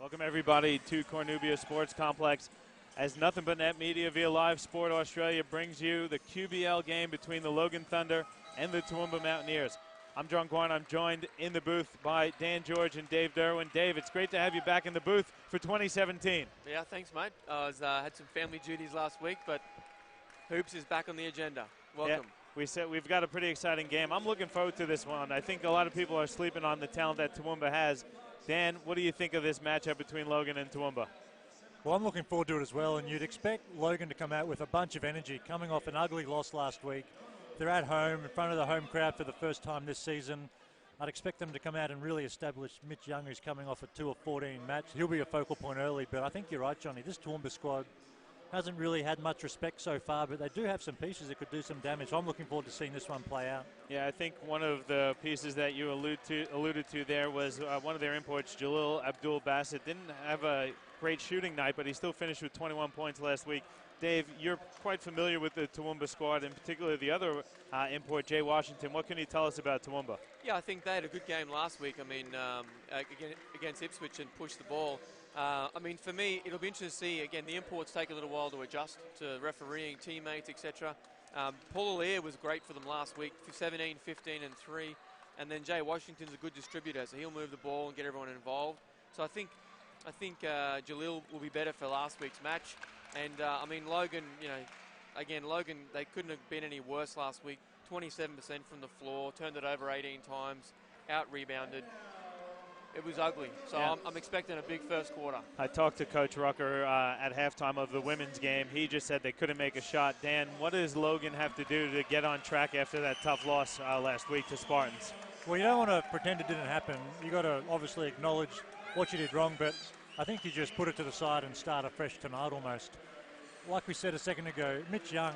Welcome, everybody, to Cornubia Sports Complex. As Nothing But Net Media via Live Sport Australia brings you the QBL game between the Logan Thunder and the Toowoomba Mountaineers. I'm John Guarn. I'm joined in the booth by Dan George and Dave Derwin. Dave, it's great to have you back in the booth for 2017. Yeah, thanks, mate. I had some family duties last week, but hoops is back on the agenda. Welcome. Yeah, we said we've got a pretty exciting game. I'm looking forward to this one. I think a lot of people are sleeping on the talent that Toowoomba has. Dan, what do you think of this matchup between Logan and Toowoomba? Well, I'm looking forward to it as well, and you'd expect Logan to come out with a bunch of energy, coming off an ugly loss last week. They're at home, in front of the home crowd for the first time this season. I'd expect them to come out and really establish Mitch Young, who's coming off a 2-of-14 match. He'll be a focal point early, but I think you're right, Johnny. This Toowoomba squad hasn't really had much respect so far, but they do have some pieces that could do some damage. So I'm looking forward to seeing this one play out. Yeah, I think one of the pieces that you alluded to there was one of their imports, Jalil Abdul-Bassett. Didn't have a great shooting night, but he still finished with 21 points last week. Dave, you're quite familiar with the Toowoomba squad, and particularly the other import, Jay Washington. What can you tell us about Toowoomba? Yeah, I think they had a good game last week. I mean, against Ipswich and pushed the ball. I mean, for me, it'll be interesting to see, again, the imports take a little while to adjust to refereeing, teammates, etc. Paul Allaire was great for them last week, 17, 15, and 3. And then Jay Washington's a good distributor, so he'll move the ball and get everyone involved. So I think Jalil will be better for last week's match. And, I mean, Logan, Logan, they couldn't have been any worse last week. 27% from the floor, turned it over 18 times, out-rebounded. It was ugly, so yeah. I'm expecting a big first quarter. I talked to Coach Rucker at halftime of the women's game. He just said they couldn't make a shot. Dan, what does Logan have to do to get on track after that tough loss last week to Spartans? Well, you don't want to pretend it didn't happen. You got to obviously acknowledge what you did wrong, but I think you just put it to the side and start afresh tonight almost. Like we said a second ago, Mitch Young,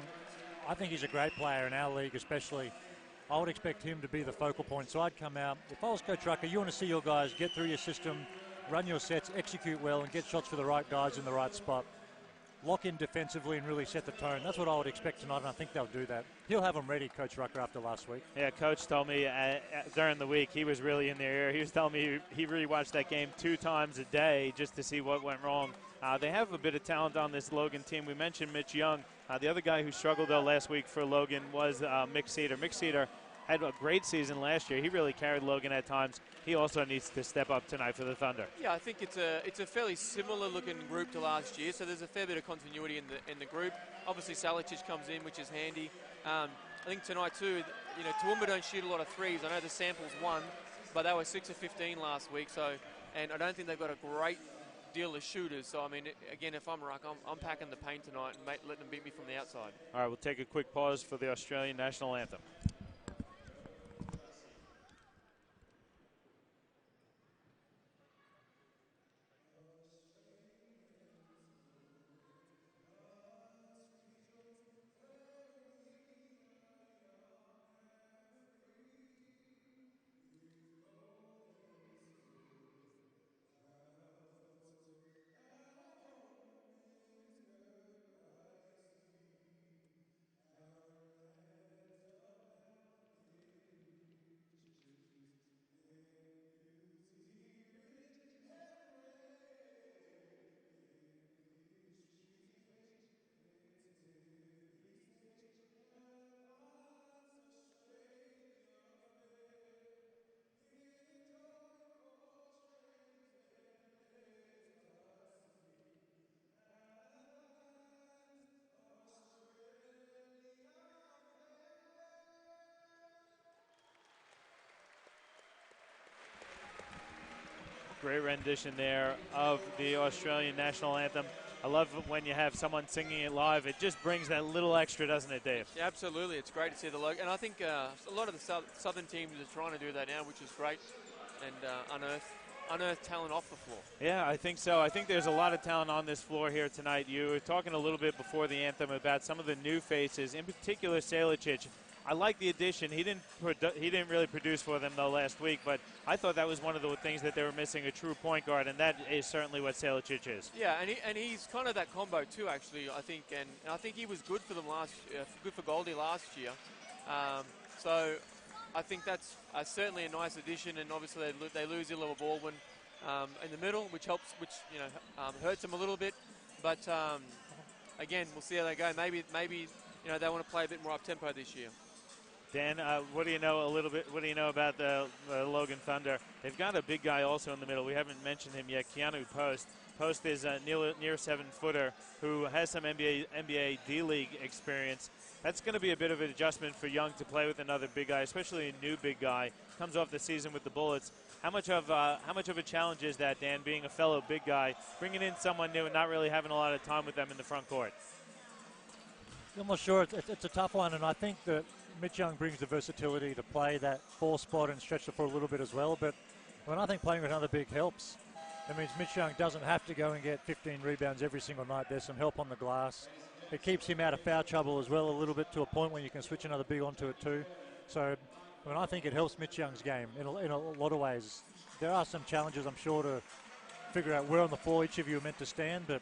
I think he's a great player in our league especially. I would expect him to be the focal point. So I'd come out. If I was Coach Rucker, you want to see your guys get through your system, run your sets, execute well, and get shots for the right guys in the right spot. Lock in defensively and really set the tone. That's what I would expect tonight, and I think they'll do that. He'll have them ready, Coach Rucker, after last week. Yeah, Coach told me during the week he was really in their ear. He was telling me he rewatched that game 2 times a day just to see what went wrong. They have a bit of talent on this Logan team. We mentioned Mitch Young. The other guy who struggled, though, last week for Logan was Mick Cedar. Mick Cedar had a great season last year. He really carried Logan at times. He also needs to step up tonight for the Thunder. Yeah, I think it's a fairly similar looking group to last year, so there's a fair bit of continuity in the group. Obviously Salicic comes in, which is handy. I think tonight too, Toowoomba don't shoot a lot of threes. I know the sample's 1, but they were 6 of 15 last week, and I don't think they've got a great deal of shooters. So, I mean, again, if I'm Ruck, I'm packing the paint tonight and letting them beat me from the outside. All right, we'll take a quick pause for the Australian national anthem. Great rendition there of the Australian national anthem. I love when you have someone singing it live. It just brings that little extra, doesn't it, Dave? Yeah, absolutely. It's great to see the logo. And I think a lot of the southern teams are trying to do that now, which is great, and unearth talent off the floor. Yeah, I think so. I think there's a lot of talent on this floor here tonight. You were talking a little bit before the anthem about some of the new faces, in particular Salicic. I like the addition. He didn't really produce for them, though, last week, but I thought that was one of the things that they were missing, a true point guard, and that is certainly what Salicic is. Yeah, and he's kind of that combo too, actually, I think, and I think he was good for them good for Goldie last year. So I think that's certainly a nice addition, and obviously they lose Illiwa Baldwin. in the middle, which helps, hurts them a little bit. But again, we'll see how they go. Maybe they want to play a bit more up tempo this year. Dan, what do you know What do you know about the Logan Thunder? They've got a big guy also in the middle. We haven't mentioned him yet, Keanu Post. Post is a near 7-footer who has some NBA D-League experience. That's going to be a bit of an adjustment for Young to play with another big guy, especially a new big guy. Comes off the season with the Bullets. How much of a challenge is that, Dan, being a fellow big guy, bringing in someone new and not really having a lot of time with them in the front court? I'm not sure. It's a tough one, and I think that Mitch Young brings the versatility to play that 4 spot and stretch the floor a little bit as well. But I think playing with another big helps. That means Mitch Young doesn't have to go and get 15 rebounds every single night. There's some help on the glass. It keeps him out of foul trouble as well a little bit, to a point where you can switch another big onto it too. So I think it helps Mitch Young's game in a lot of ways. There are some challenges, I'm sure, to figure out where on the floor each of you are meant to stand, but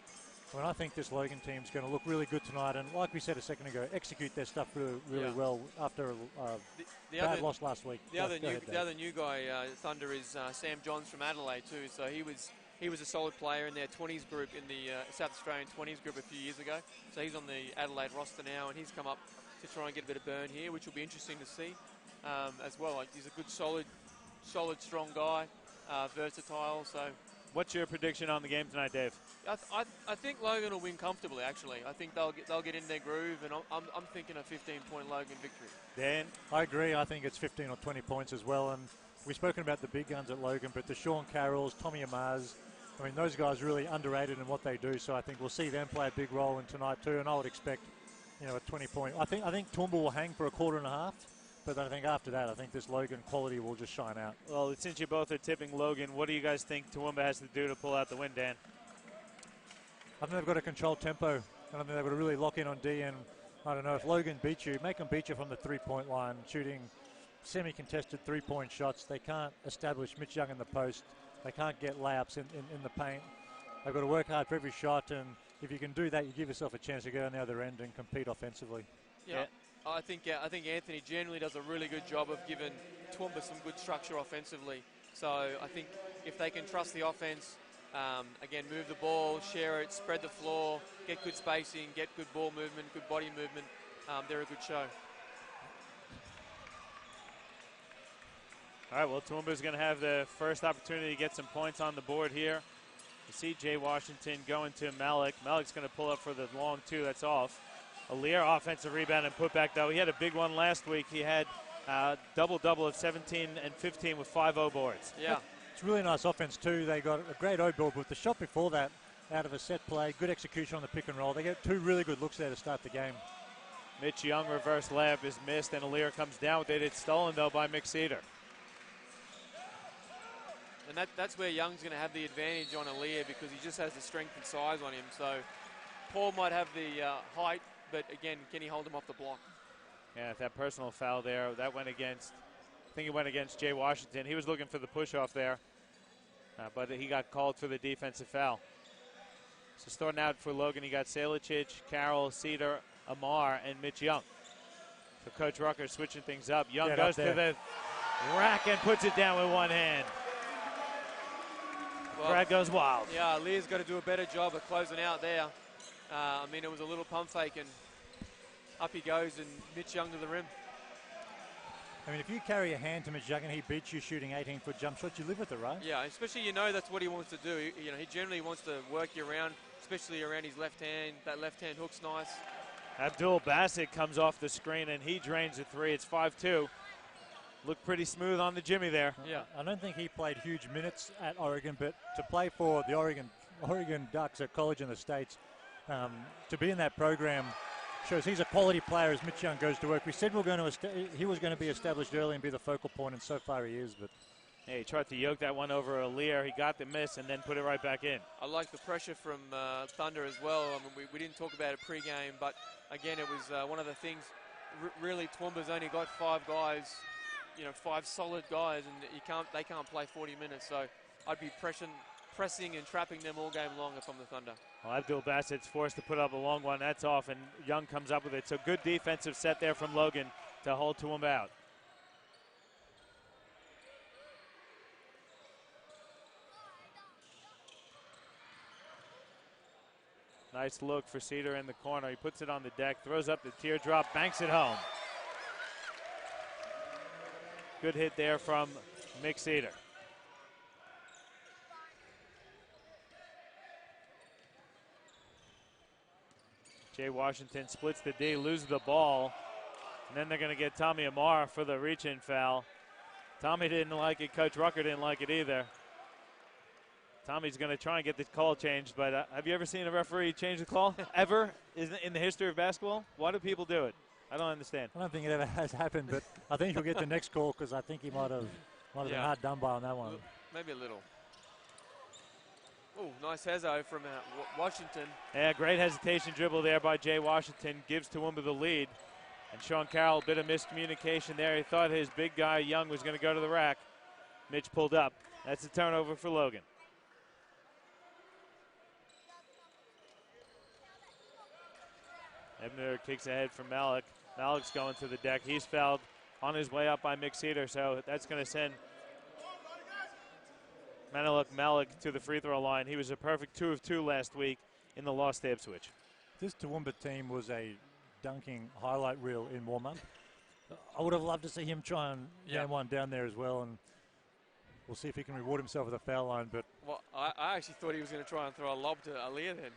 I think this Logan team's going to look really good tonight, and like we said a second ago, execute their stuff really well after a bad loss last week. The other new guy, Thunder, is Sam Johns from Adelaide too. So he was a solid player in their 20s group, in the South Australian 20s group a few years ago. So he's on the Adelaide roster now, and he's come up to try and get a bit of burn here, which will be interesting to see as well. He's a good, solid, strong guy, versatile. So. What's your prediction on the game tonight, Dave? I think Logan will win comfortably, actually. I think they'll get in their groove, and I'm thinking a 15-point Logan victory. Dan? I agree. I think it's 15 or 20 points as well. And we've spoken about the big guns at Logan, but the Sean Carrolls, Tommy Amaz, I mean, those guys really underrated in what they do. So I think we'll see them play a big role in tonight too. And I would expect, a 20-point. I think Toowoomba will hang for a quarter and a half. But I think after that, I think this Logan quality will just shine out. Well, since you both are tipping Logan, what do you guys think Toowoomba has to do to pull out the win, Dan? I think they've got to control tempo, and I think they've got to really lock in on D. And I don't know, if Logan beats you, make them beat you from the 3-point line, shooting semi-contested 3-point shots. They can't establish Mitch Young in the post. They can't get layups in the paint. They've got to work hard for every shot, and if you can do that, you give yourself a chance to go on the other end and compete offensively. Yeah. I think Anthony generally does a really good job of giving Toowoomba some good structure offensively. So I think if they can trust the offense, again, move the ball, share it, spread the floor, get good spacing, get good ball movement, good body movement, they're a good show. All right, well, Toowoomba's going to have the first opportunity to get some points on the board here. You see Jay Washington going to Malik. Malik's going to pull up for the long 2. That's off. Aleer, offensive rebound and putback, though. He had a big one last week. He had double-double of 17 and 15 with 5 O boards. Yeah. It's really nice offense, too. They got a great O board, but the shot before that, out of a set play, good execution on the pick and roll. They get 2 really good looks there to start the game. Mitch Young reverse layup is missed, and Aleer comes down with it. It's stolen, though, by McCedar. And that's where Young's going to have the advantage on Aleer, because he just has the strength and size on him. So Paul might have the height, but again, can he hold him off the block? Yeah, that personal foul there, that went against, I think it went against Jay Washington. He was looking for the push-off there, but he got called for the defensive foul. So starting out for Logan, he got Salicic, Carroll, Cedar, Amar, and Mitch Young. So Coach Rucker switching things up. Young goes to the rack and puts it down with one hand. Well, Brad goes wild. Yeah, Lear's got to do a better job of closing out there. I mean, it was a little pump fake, and up he goes, and Mitch Young to the rim. I mean, if you carry a hand to Mitch Young and he beats you shooting 18-foot jump shots, you live with it, right? Yeah, especially that's what he wants to do. He generally wants to work you around, especially around his left hand. That left hand hook's nice. Abdul Bassett comes off the screen, and he drains a 3. It's 5-2. Looked pretty smooth on the Jimmy there. Yeah, I don't think he played huge minutes at Oregon, but to play for the Oregon Ducks at college in the States, to be in that program shows he's a quality player as Mitch Young goes to work. We said he was going to be established early and be the focal point, and so far he is. But yeah, he tried to yoke that one over Aleer. He got the miss and then put it right back in. I like the pressure from Thunder as well. I mean, we didn't talk about it pre-game, but again, it was one of the things. Really, Toowoomba's only got 5 guys, 5 solid guys, and they can't play 40 minutes. So I'd be pressing and trapping them all game long if I'm the Thunder. Well, Abdul Bassett's forced to put up a long one. That's off, and Young comes up with it. So good defensive set there from Logan to hold Toowoomba out. Nice look for Cedar in the corner. He puts it on the deck, throws up the teardrop, banks it home. Good hit there from Mick Cedar. Jay Washington splits the D, loses the ball, and then they're going to get Tommy Amar for the reach-in foul. Tommy didn't like it. Coach Rucker didn't like it either. Tommy's going to try and get the call changed, but have you ever seen a referee change the call? Ever? In the history of basketball? Why do people do it? I don't understand. I don't think it ever has happened, but I think he'll get the next call because I think he might have been hard done by on that one. Maybe a little. Oh, nice hezzo from Washington. Yeah, great hesitation dribble there by Jay Washington. Gives Toowoomba the lead. And Sean Carroll, a bit of miscommunication there. He thought his big guy, Young, was going to go to the rack. Mitch pulled up. That's a turnover for Logan. Ebner kicks ahead from Malik. Malik's going to the deck. He's fouled on his way up by Mick Cedar, so that's going to send Malik to the free throw line. He was a perfect 2 of 2 last week in the loss to Ipswich. This Toowoomba team was a dunking highlight reel in warm-up. I would have loved to see him try and game one down there as well, and we'll see if he can reward himself with a foul line. But well, I actually thought he was going to try and throw a lob to Aaliyah then.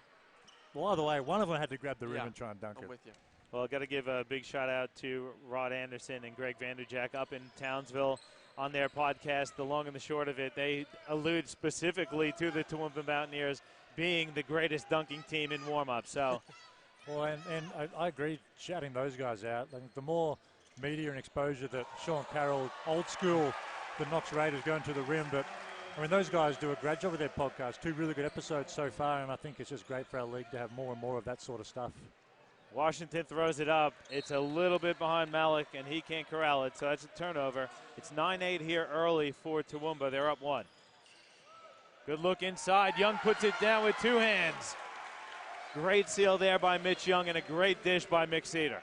Well, either way, one of them had to grab the rim and try and dunk it. I'm with you. Well, I've got to give a big shout out to Rod Anderson and Greg Vanderjack up in Townsville on their podcast, The Long and the Short of It. They allude specifically to the Toowoomba Mountaineers being the greatest dunking team in warm-up. So, well, and I agree shouting those guys out. I think the more media and exposure that Sean Carroll, old school, the Knox Raiders going to the rim, but I mean, those guys do a great job with their podcast. 2 really good episodes so far, and I think it's just great for our league to have more and more of that sort of stuff. Washington throws it up. It's a little bit behind Malik, and he can't corral it, so that's a turnover. It's 9-8 here early for Toowoomba. They're up 1. Good look inside. Young puts it down with 2 hands. Great seal there by Mitch Young, and a great dish by Mick Cedar.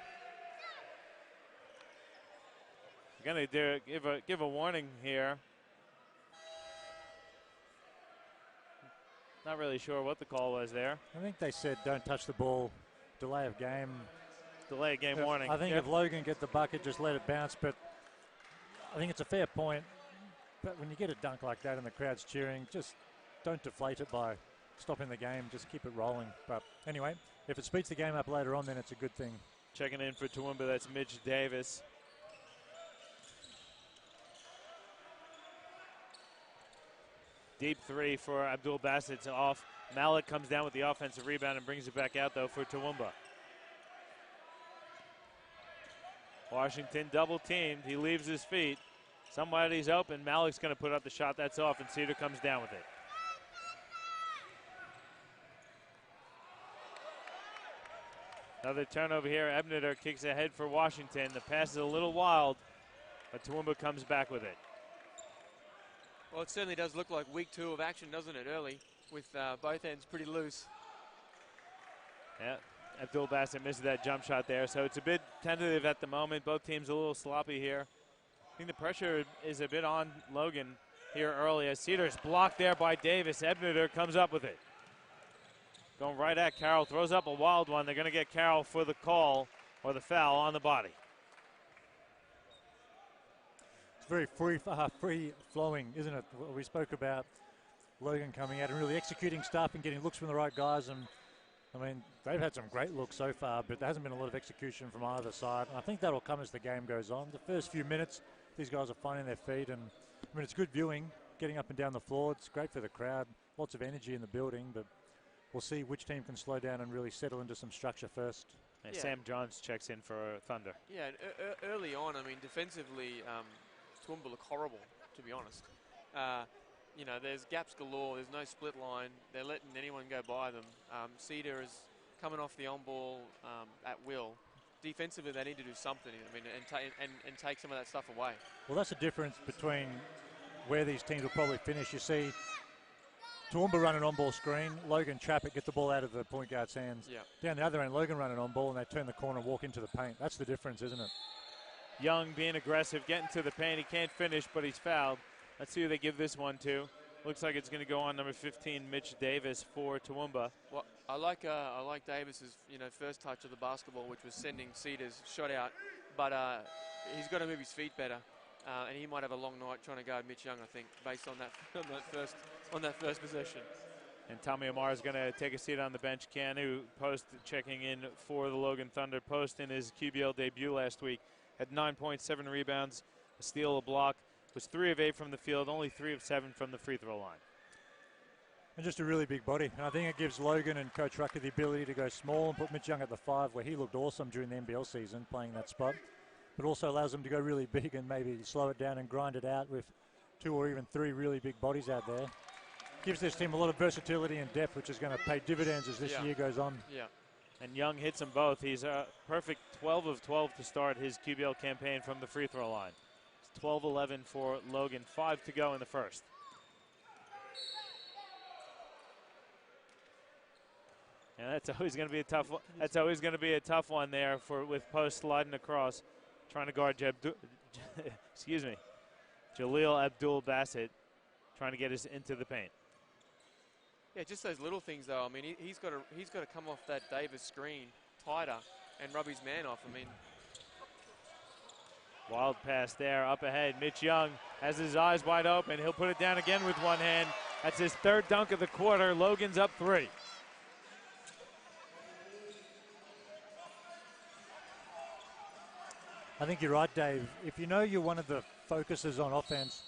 Going to give a warning here. Not really sure what the call was there. I think they said don't touch the ball, delay of game. Delay of game warning. I think if Logan get the bucket, just let it bounce. But I think it's a fair point. But when you get a dunk like that and the crowd's cheering, just don't deflate it by stopping the game. Just keep it rolling. But anyway, if it speeds the game up later on, then it's a good thing. Checking in for Toowoomba, that's Mitch Davis. Deep 3 for Abdul Bassett's off. Malik comes down with the offensive rebound and brings it back out, though, for Toowoomba. Washington double teamed. He leaves his feet. Somebody's open. Malik's going to put up the shot. That's off, and Cedar comes down with it. Another turnover here. Ebner kicks ahead for Washington. The pass is a little wild, but Toowoomba comes back with it. Well, it certainly does look like week 2 of action, doesn't it, early, with both ends pretty loose. Yeah, Abdul Bassett misses that jump shot there, so it's a bit tentative at the moment. Both teams a little sloppy here. I think the pressure is a bit on Logan here early as Cedar's blocked there by Davis. Ebner comes up with it. Going right at Carroll, throws up a wild one. They're going to get Carroll for the call or the foul on the body. Very free-flowing, isn't it? We spoke about Logan coming out and really executing stuff and getting looks from the right guys. And I mean, they've had some great looks so far, but there hasn't been a lot of execution from either side. And I think that'll come as the game goes on. The first few minutes, these guys are finding their feet. And I mean, it's good viewing, getting up and down the floor. It's great for the crowd. Lots of energy in the building, but we'll see which team can slow down and really settle into some structure first. And Sam Johns checks in for Thunder. Yeah, and early on, I mean, defensively, Toowoomba look horrible, to be honest. You know, there's gaps galore. There's no split line. They're letting anyone go by them. Cedar is coming off the on-ball at will. Defensively, they need to do something. I mean, and take some of that stuff away. Well, that's the difference between where these teams will probably finish. You see Toowoomba run an on-ball screen. Logan trap it, get the ball out of the point guard's hands. Yeah. Down the other end, Logan run an on-ball, and they turn the corner and walk into the paint. That's the difference, isn't it? Young being aggressive, getting to the paint. He can't finish, but he's fouled. Let's see who they give this one to. Looks like it's going to go on number 15, Mitch Davis for Toowoomba. Well, I like Davis's first touch of the basketball, which was sending Cedar's shot out, but he's got to move his feet better, and he might have a long night trying to guard Mitch Young, I think, based on that first possession. And Tommy Amar is going to take a seat on the bench. Keanu Post checking in for the Logan Thunder. Post in his QBL debut last week had 9.7 rebounds, a steal, a block, was 3 of 8 from the field, only 3 of 7 from the free throw line. And just a really big body. And I think it gives Logan and Coach Rucker the ability to go small and put Mitch Young at the 5, where he looked awesome during the NBL season playing that spot, but also allows them to go really big and maybe slow it down and grind it out with 2 or even 3 really big bodies out there. Gives this team a lot of versatility and depth, which is going to pay dividends as this year goes on. Yeah. And Young hits them both. He's a perfect 12 of 12 to start his QBL campaign from the free throw line. It's 12-11 for Logan, 5 to go in the first. And that's always going to be a tough one. That's always going to be a tough one there with Post sliding across, trying to guard Jaleel Abdul-Bassett, trying to get us into the paint. Yeah, just those little things though. I mean, he's got to come off that Davis screen tighter and rub his man off. I mean, wild pass there up ahead. Mitch Young has his eyes wide open. He'll put it down again with one hand. That's his 3rd dunk of the quarter. Logan's up 3. I think you're right, Dave. If you know you're one of the focuses on offense,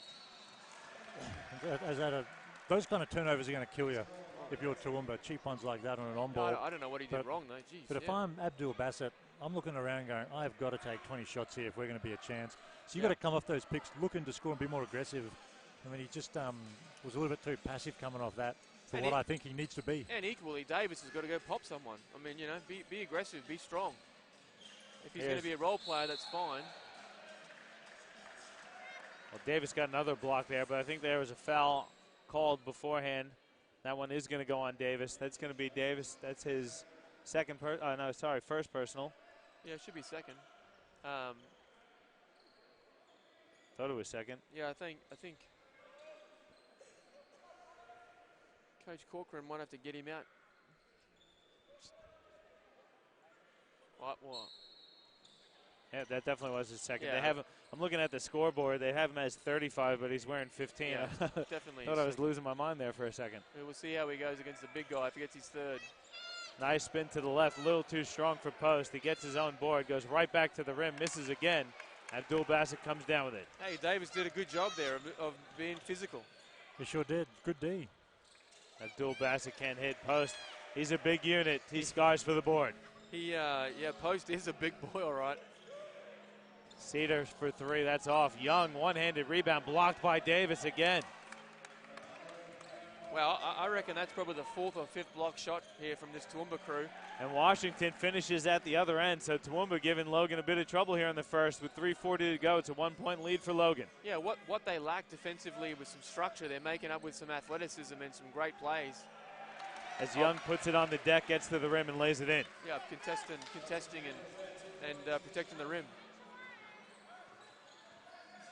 those kind of turnovers are going to kill you if you're Toowoomba. Cheap ones like that on an on-ball. No, I don't know what he did wrong, though. Jeez, but if I'm Abdul-Bassett, I'm looking around going, I have got to take 20 shots here if we're going to be a chance. So you've got to come off those picks, looking to score and be more aggressive. I mean, he just was a little bit too passive coming off that for what I think he needs to be. And equally, Davis has got to go pop someone. I mean, be aggressive, be strong. If he's going to be a role player, that's fine. Well, Davis got another block there, but I think there was a foul called beforehand. That one is going to go on Davis. That's going to be Davis. That's his first personal. Yeah, it should be second. Thought it was second. Yeah, I think Coach Corcoran might have to get him out. What? Yeah, that definitely was his second. Yeah. They have. I'm looking at the scoreboard. They have him as 35, but he's wearing 15. Yeah, definitely. Thought I was losing my mind there for a second. We'll see how he goes against the big guy if he gets his 3rd. Nice spin to the left, a little too strong for Post. He gets his own board, goes right back to the rim, misses again. Abdul-Bassett comes down with it. Hey, Davis did a good job there of being physical. He sure did. Good D. Abdul-Bassett can't hit Post. He's a big unit. He scars for the board. Post is a big boy, all right. Cedar for 3, that's off. Young, one-handed rebound, blocked by Davis again. Well, I reckon that's probably the 4th or 5th block shot here from this Toowoomba crew. And Washington finishes at the other end, so Toowoomba giving Logan a bit of trouble here in the first with 3:40 to go. It's a 1-point lead for Logan. Yeah, what they lack defensively was some structure. They're making up with some athleticism and some great plays. As Young puts it on the deck, gets to the rim and lays it in. Yeah, contesting and protecting the rim.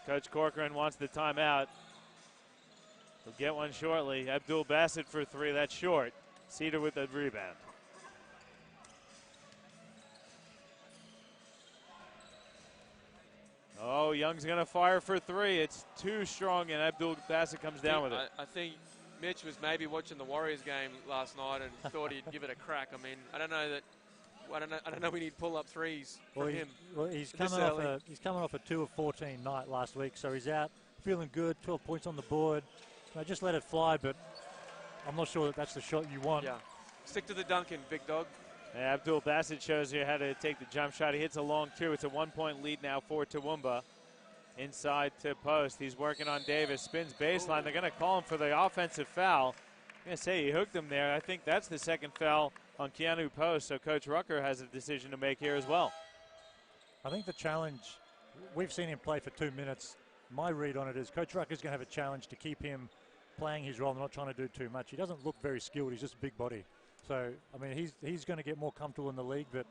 Coach Corcoran wants the timeout. He'll get one shortly. Abdul-Bassett for 3, that's short. Cedar with the rebound. Oh, Young's going to fire for 3. It's too strong, and Abdul-Bassett comes down with it. I think Mitch was maybe watching the Warriors game last night and thought he'd give it a crack. I mean, I don't know we need pull-up threes from him. He's coming off a 2 of 14 night last week, so he's out feeling good, 12 points on the board. Just let it fly, but I'm not sure that's the shot you want. Yeah, stick to the dunking, big dog. Yeah, Abdul-Bassett shows you how to take the jump shot. He hits a long 2. It's a 1-point lead now for Toowoomba. Inside to Post. He's working on Davis. Spins baseline. They're going to call him for the offensive foul. I'm going to say he hooked him there. I think that's the second foul on Keanu Post, so Coach Rucker has a decision to make here as well. I think the challenge, we've seen him play for 2 minutes. My read on it is Coach Rucker's going to have a challenge to keep him playing his role and not trying to do too much. He doesn't look very skilled. He's just a big body. So, I mean, he's going to get more comfortable in the league, but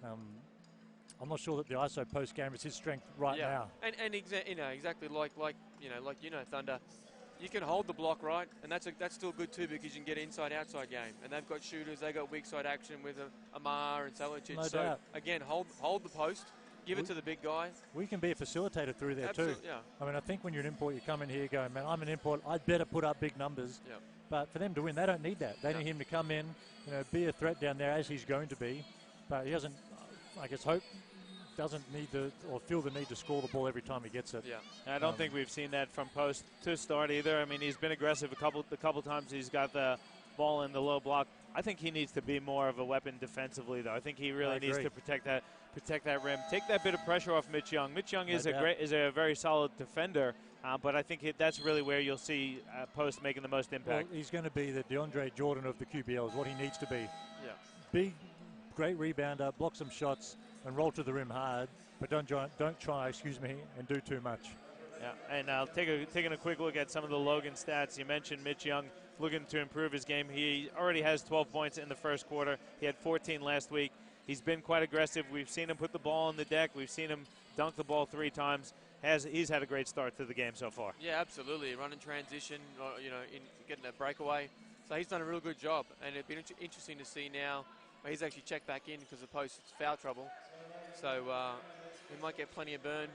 I'm not sure that the ISO post game is his strength right now. And exactly like Thunder. you can hold the block, right? And that's still good too, because you can get inside-outside game. And they've got shooters, they've got weak side action with Amar and Salicic. No so doubt. again, hold the post, give it to the big guy. We can be a facilitator through there Absolutely, too. yeah. I mean, I think when you're an import, you come in here going, man, I'm an import, I'd better put up big numbers. Yeah. But for them to win, they don't need that. They need him to come in, be a threat down there, as he's going to be. But he doesn't, I guess, doesn't need or feel the need to score the ball every time he gets it. Yeah. I don't think we've seen that from post to start either. I mean, he's been aggressive the couple times he's got the ball in the low block. I think he needs to be more of a weapon defensively, though. I think he really needs to protect that rim, take that bit of pressure off Mitch Young. Mitch Young is a very solid defender, but I think that's really where you'll see Post making the most impact. Well, he's going to be the DeAndre Jordan of the QBL, is what he needs to be. Yeah. Big, great rebounder, block some shots, and roll to the rim hard, but don't try, and do too much. Yeah, and taking a quick look at some of the Logan stats. You mentioned Mitch Young looking to improve his game. He already has 12 points in the first quarter. He had 14 last week. He's been quite aggressive. We've seen him put the ball on the deck. We've seen him dunk the ball 3 times. He's had a great start to the game so far. Yeah, absolutely. Running transition, in getting a breakaway. So he's done a real good job. And it'd be interesting to see now. He's actually checked back in because of Post's foul trouble. So he might get plenty of burn.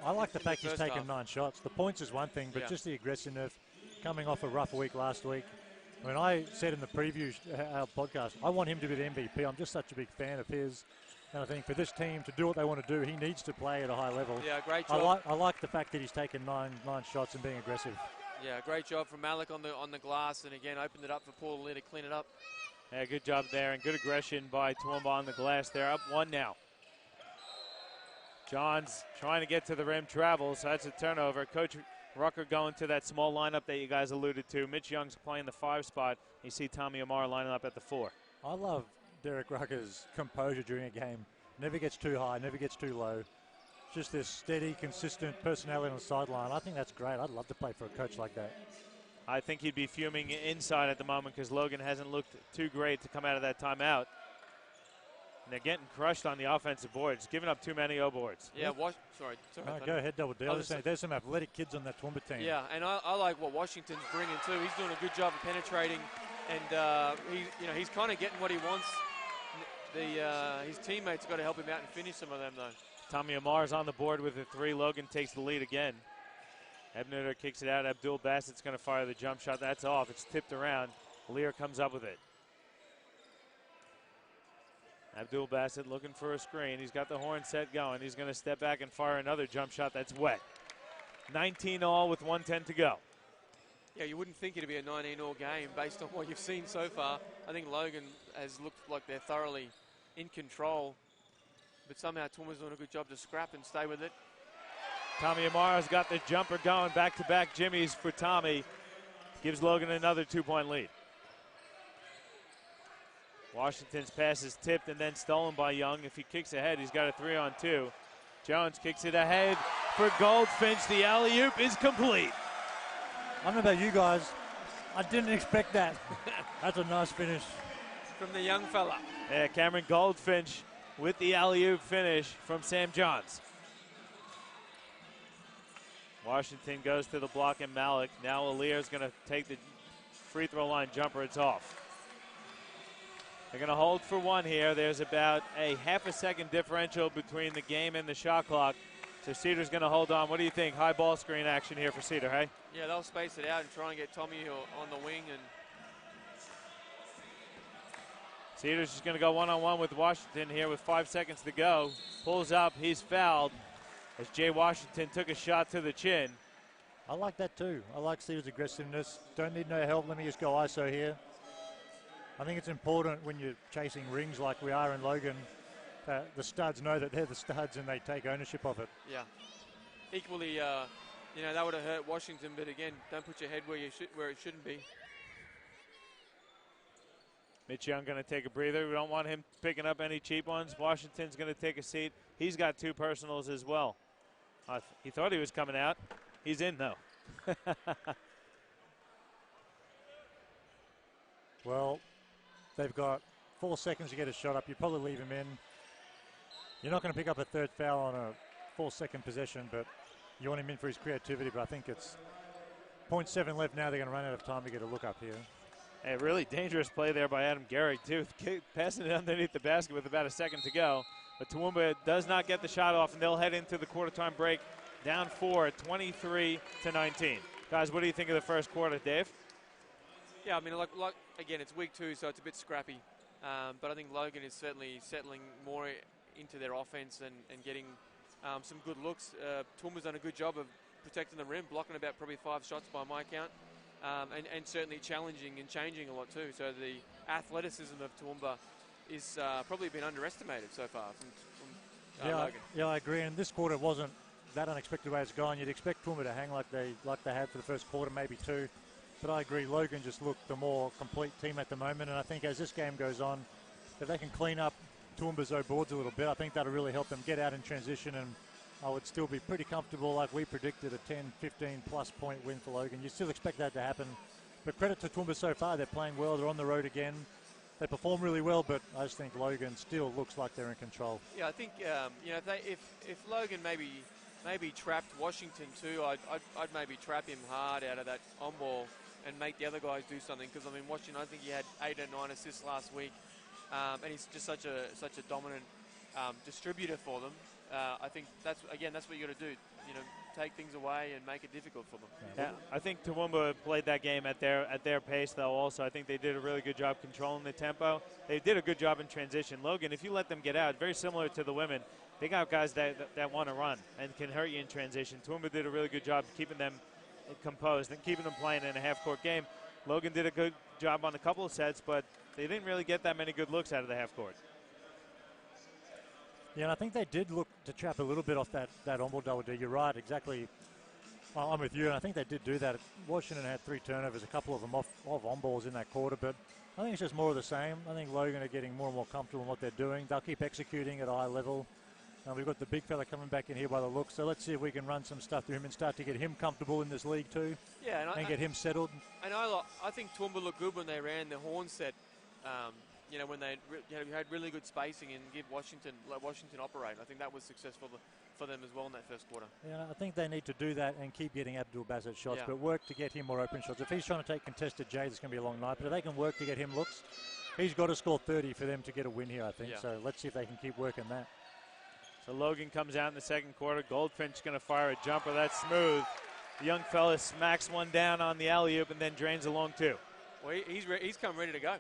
I like the fact he's taken 9 shots. The points is one thing, but just the aggressiveness, coming off a rough week last week. I mean, I said in the preview our podcast, I want him to be the MVP. I'm just such a big fan of his. And I think for this team to do what they want to do, he needs to play at a high level. Yeah, great job. I like the fact that he's taken nine shots and being aggressive. Yeah, great job from Malik on the glass, and again opened it up for Paul Lee to clean it up. Yeah, good job there, and good aggression by Toowoomba on the glass. They're up 1 now. John's trying to get to the rim, travels, so that's a turnover. Coach Rucker going to that small lineup that you guys alluded to. Mitch Young's playing the 5 spot. You see Tommy Amar lining up at the 4. I love Derek Rucker's composure during a game. Never gets too high, never gets too low. Just this steady, consistent personality on the sideline. I think that's great. I'd love to play for a coach like that. I think he'd be fuming inside at the moment because Logan hasn't looked too great to come out of that timeout. And they're getting crushed on the offensive boards, giving up too many O boards. Yeah, sorry. No, go ahead, Double D. There's some athletic kids on that Toowoomba team. Yeah, and I like what Washington's bringing too. He's doing a good job of penetrating, and he's kind of getting what he wants. His teammates got to help him out and finish some of them though. Tommy Amar's on the board with a 3. Logan takes the lead again. Ebner kicks it out. Abdul Bassett's going to fire the jump shot. That's off. It's tipped around. Lear comes up with it. Abdul Bassett looking for a screen. He's got the horn set going. He's going to step back and fire another jump shot that's wet. 19 all with 1:10 to go. Yeah, you wouldn't think it'd be a 19-all game based on what you've seen so far. I think Logan has looked like they're thoroughly in control, but somehow Toowoomba's doing a good job to scrap and stay with it. Tommy Amara's got the jumper going. Back-to-back jimmies for Tommy. Gives Logan another 2-point lead. Washington's pass is tipped and then stolen by Young. If he kicks ahead, he's got a 3-on-2. Jones kicks it ahead for Goldfinch. The alley-oop is complete. I don't know about you guys. I didn't expect that. That's a nice finish. From the young fella. Yeah, Cameron Goldfinch with the alley-oop finish from Sam Johns. Washington goes to the block and Malik. Now Aliyah's going to take the free throw line jumper. It's off. They're going to hold for 1 here. There's about a half a second differential between the game and the shot clock. So Cedar's going to hold on. What do you think? High ball screen action here for Cedar, hey? Yeah, they'll space it out and try and get Tommy on the wing. And Cedar's just going to go one-on-one with Washington here with 5 seconds to go. Pulls up. He's fouled as Jay Washington took a shot to the chin. I like that too. I like Cedar's aggressiveness. Don't need no help. Let me just go ISO here. I think it's important when you're chasing rings like we are in Logan, that the studs know that they're the studs and they take ownership of it. Yeah. Equally, that would have hurt Washington, but again, don't put your head where it shouldn't be. Mitch Young going to take a breather. We don't want him picking up any cheap ones. Washington's going to take a seat. He's got 2 personals as well. He thought he was coming out. He's in, though. Well, they've got 4 seconds to get a shot up. You probably leave him in. You're not going to pick up a 3rd foul on a 4-second possession, but you want him in for his creativity. But I think it's .7 left now. They're going to run out of time to get a look up here. A really dangerous play there by Adam Gehrig, too, passing it underneath the basket with about a second to go. But Toowoomba does not get the shot off, and they'll head into the quarter-time break down 4, 23-19. Guys, what do you think of the first quarter, Dave? Yeah, I mean, like again, it's week 2, so it's a bit scrappy. But I think Logan is certainly settling more into their offense and getting some good looks. Toowoomba's done a good job of protecting the rim, blocking about probably 5 shots by my count. And certainly challenging and changing a lot too. So the athleticism of Toowoomba is probably been underestimated so far from Logan. Yeah, I agree. And this quarter wasn't that unexpected way it's gone. You'd expect Toowoomba to hang like they had for the first quarter, maybe 2. But I agree, Logan just looked the more complete team at the moment. And I think as this game goes on, if they can clean up Toowoomba's boards a little bit, I think that'll really help them get out in transition, and I would still be pretty comfortable, like we predicted, a 10, 15-plus point win for Logan. You still expect that to happen. But credit to Toowoomba so far. They're playing well. They're on the road again. They perform really well, but I just think Logan still looks like they're in control. Yeah, I think, if Logan maybe trapped Washington too, I'd maybe trap him hard out of that on-ball and make the other guys do something. Because, I mean, Washington, I think he had 8 or 9 assists last week. And he's just such a dominant distributor for them. I think that's what you got to do. Take things away and make it difficult for them. Yeah, I think Toowoomba played that game at their pace, though. Also, I think they did a really good job controlling the tempo. They did a good job in transition. Logan, if you let them get out, very similar to the women, they got guys that want to run and can hurt you in transition. Toowoomba did a really good job keeping them composed and keeping them playing in a half-court game. Logan did a good job on a couple of sets, but they didn't really get that many good looks out of the half-court. Yeah, and I think they did look to trap a little bit off that on-ball double D. You're right, exactly. I'm with you, and I think they did do that. Washington had 3 turnovers, a couple of them off on-balls in that quarter, but I think it's just more of the same. I think Logan are getting more and more comfortable in what they're doing. They'll keep executing at a high level. We've got the big fella coming back in here by the look, so let's see if we can run some stuff through him and start to get him comfortable in this league too. Yeah, and get him settled. And I think Toowoomba looked good when they ran the horn set. When they had really good spacing and let Washington operate. I think that was successful for them as well in that first quarter. Yeah, I think they need to do that and keep getting Abdul Bassett shots, but work to get him more open shots. If he's trying to take contested J, it's going to be a long night. But if they can work to get him looks, he's got to score 30 for them to get a win here, I think. Yeah. So let's see if they can keep working that. So Logan comes out in the second quarter. Goldfinch going to fire a jumper. That's smooth. The young fella smacks one down on the alley-oop and then drains a long 2. Well, he's come ready to go.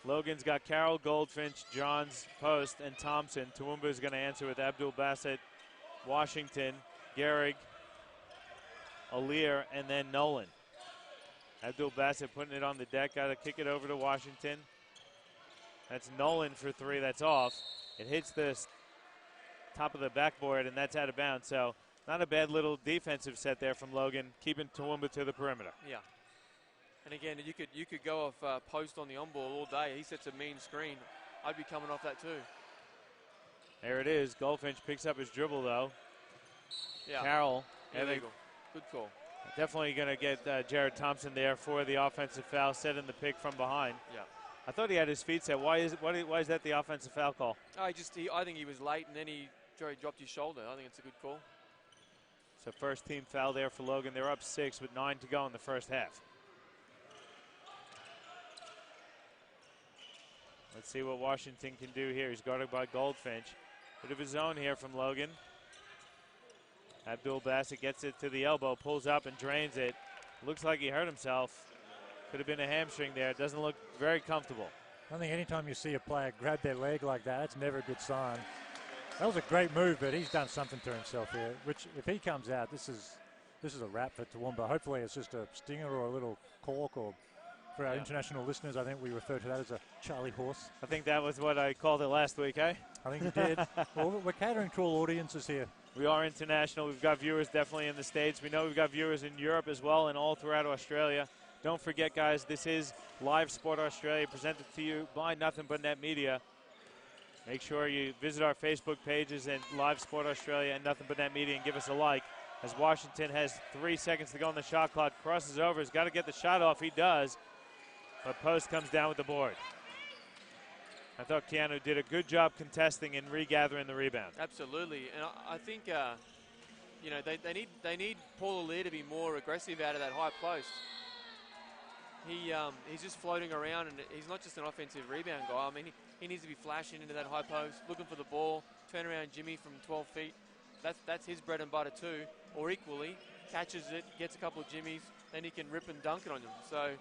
Logan's got Carroll, Goldfinch, Johns, Post, and Thompson. Toowoomba is going to answer with Abdul Bassett, Washington, Gehrig, Alier, and then Nolan. Abdul Bassett putting it on the deck. Got to kick it over to Washington. That's Nolan for 3. That's off. It hits the top of the backboard, and that's out of bounds. So not a bad little defensive set there from Logan, keeping Toowoomba to the perimeter. Yeah. And again, you could go off post on the on-ball all day. He sets a mean screen. I'd be coming off that too. There it is. Goldfinch picks up his dribble, though. Yeah. Carroll. Illegal. Good call. Definitely going to get Jared Thompson there for the offensive foul, setting the pick from behind. Yeah. I thought he had his feet set. Why is that the offensive foul call? I think he was late, and then he dropped his shoulder. I think it's a good call. So first team foul there for Logan. They're up 6 with 9 to go in the first half. Let's see what Washington can do here. He's guarded by Goldfinch. Bit of his own here from Logan. Abdul Bassett gets it to the elbow, pulls up and drains it. Looks like he hurt himself. Could have been a hamstring there. Doesn't look very comfortable. I think anytime you see a player grab their leg like that, that's never a good sign. That was a great move, but he's done something to himself here, which if he comes out, this is a wrap for Toowoomba. Hopefully it's just a stinger or a little cork, or for our international listeners, I think we refer to that as a Charlie horse. I think that was what I called it last week, eh? I think you did. Well, we're catering to all audiences here. We are international. We've got viewers definitely in the States. We know we've got viewers in Europe as well and all throughout Australia. Don't forget, guys, this is Live Sport Australia, presented to you by Nothing But Net Media. Make sure you visit our Facebook pages and Live Sport Australia and Nothing But Net Media and give us a like. As Washington has 3 seconds to go on the shot clock, crosses over, has got to get the shot off. He does, but Post comes down with the board. I thought Keanu did a good job contesting and regathering the rebound. Absolutely, and I think you know, they need Paul Alear to be more aggressive out of that high post. He's just floating around, and he's not just an offensive rebound guy. I mean, he needs to be flashing into that high post, looking for the ball, turn around Jimmy from 12 feet. That's his bread and butter too. Or equally, catches it, gets a couple of jimmies, then he can rip and dunk it on them. So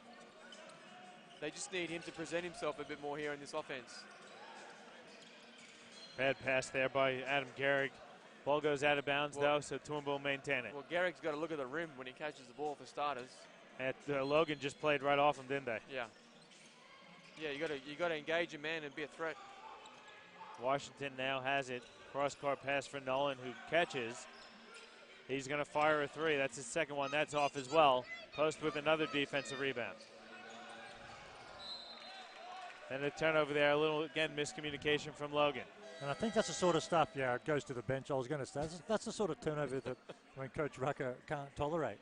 they just need him to present himself a bit more here in this offense. Bad pass there by Adam Gehrig. Ball goes out of bounds, though, so Toowoomba will maintain it. Well, Gehrig's got to look at the rim when he catches the ball, for starters. And Logan just played right off him, didn't they? Yeah. Yeah, you got to engage a man and be a threat. Washington now has it. Cross-court pass for Nolan, who catches. He's going to fire a three. That's his second one. That's off as well. Post with another defensive rebound. And a turnover there. A little, again, miscommunication from Logan. And I think that's the sort of stuff, yeah, it goes to the bench. I was going to say, that's the sort of turnover that Coach Rucker can't tolerate.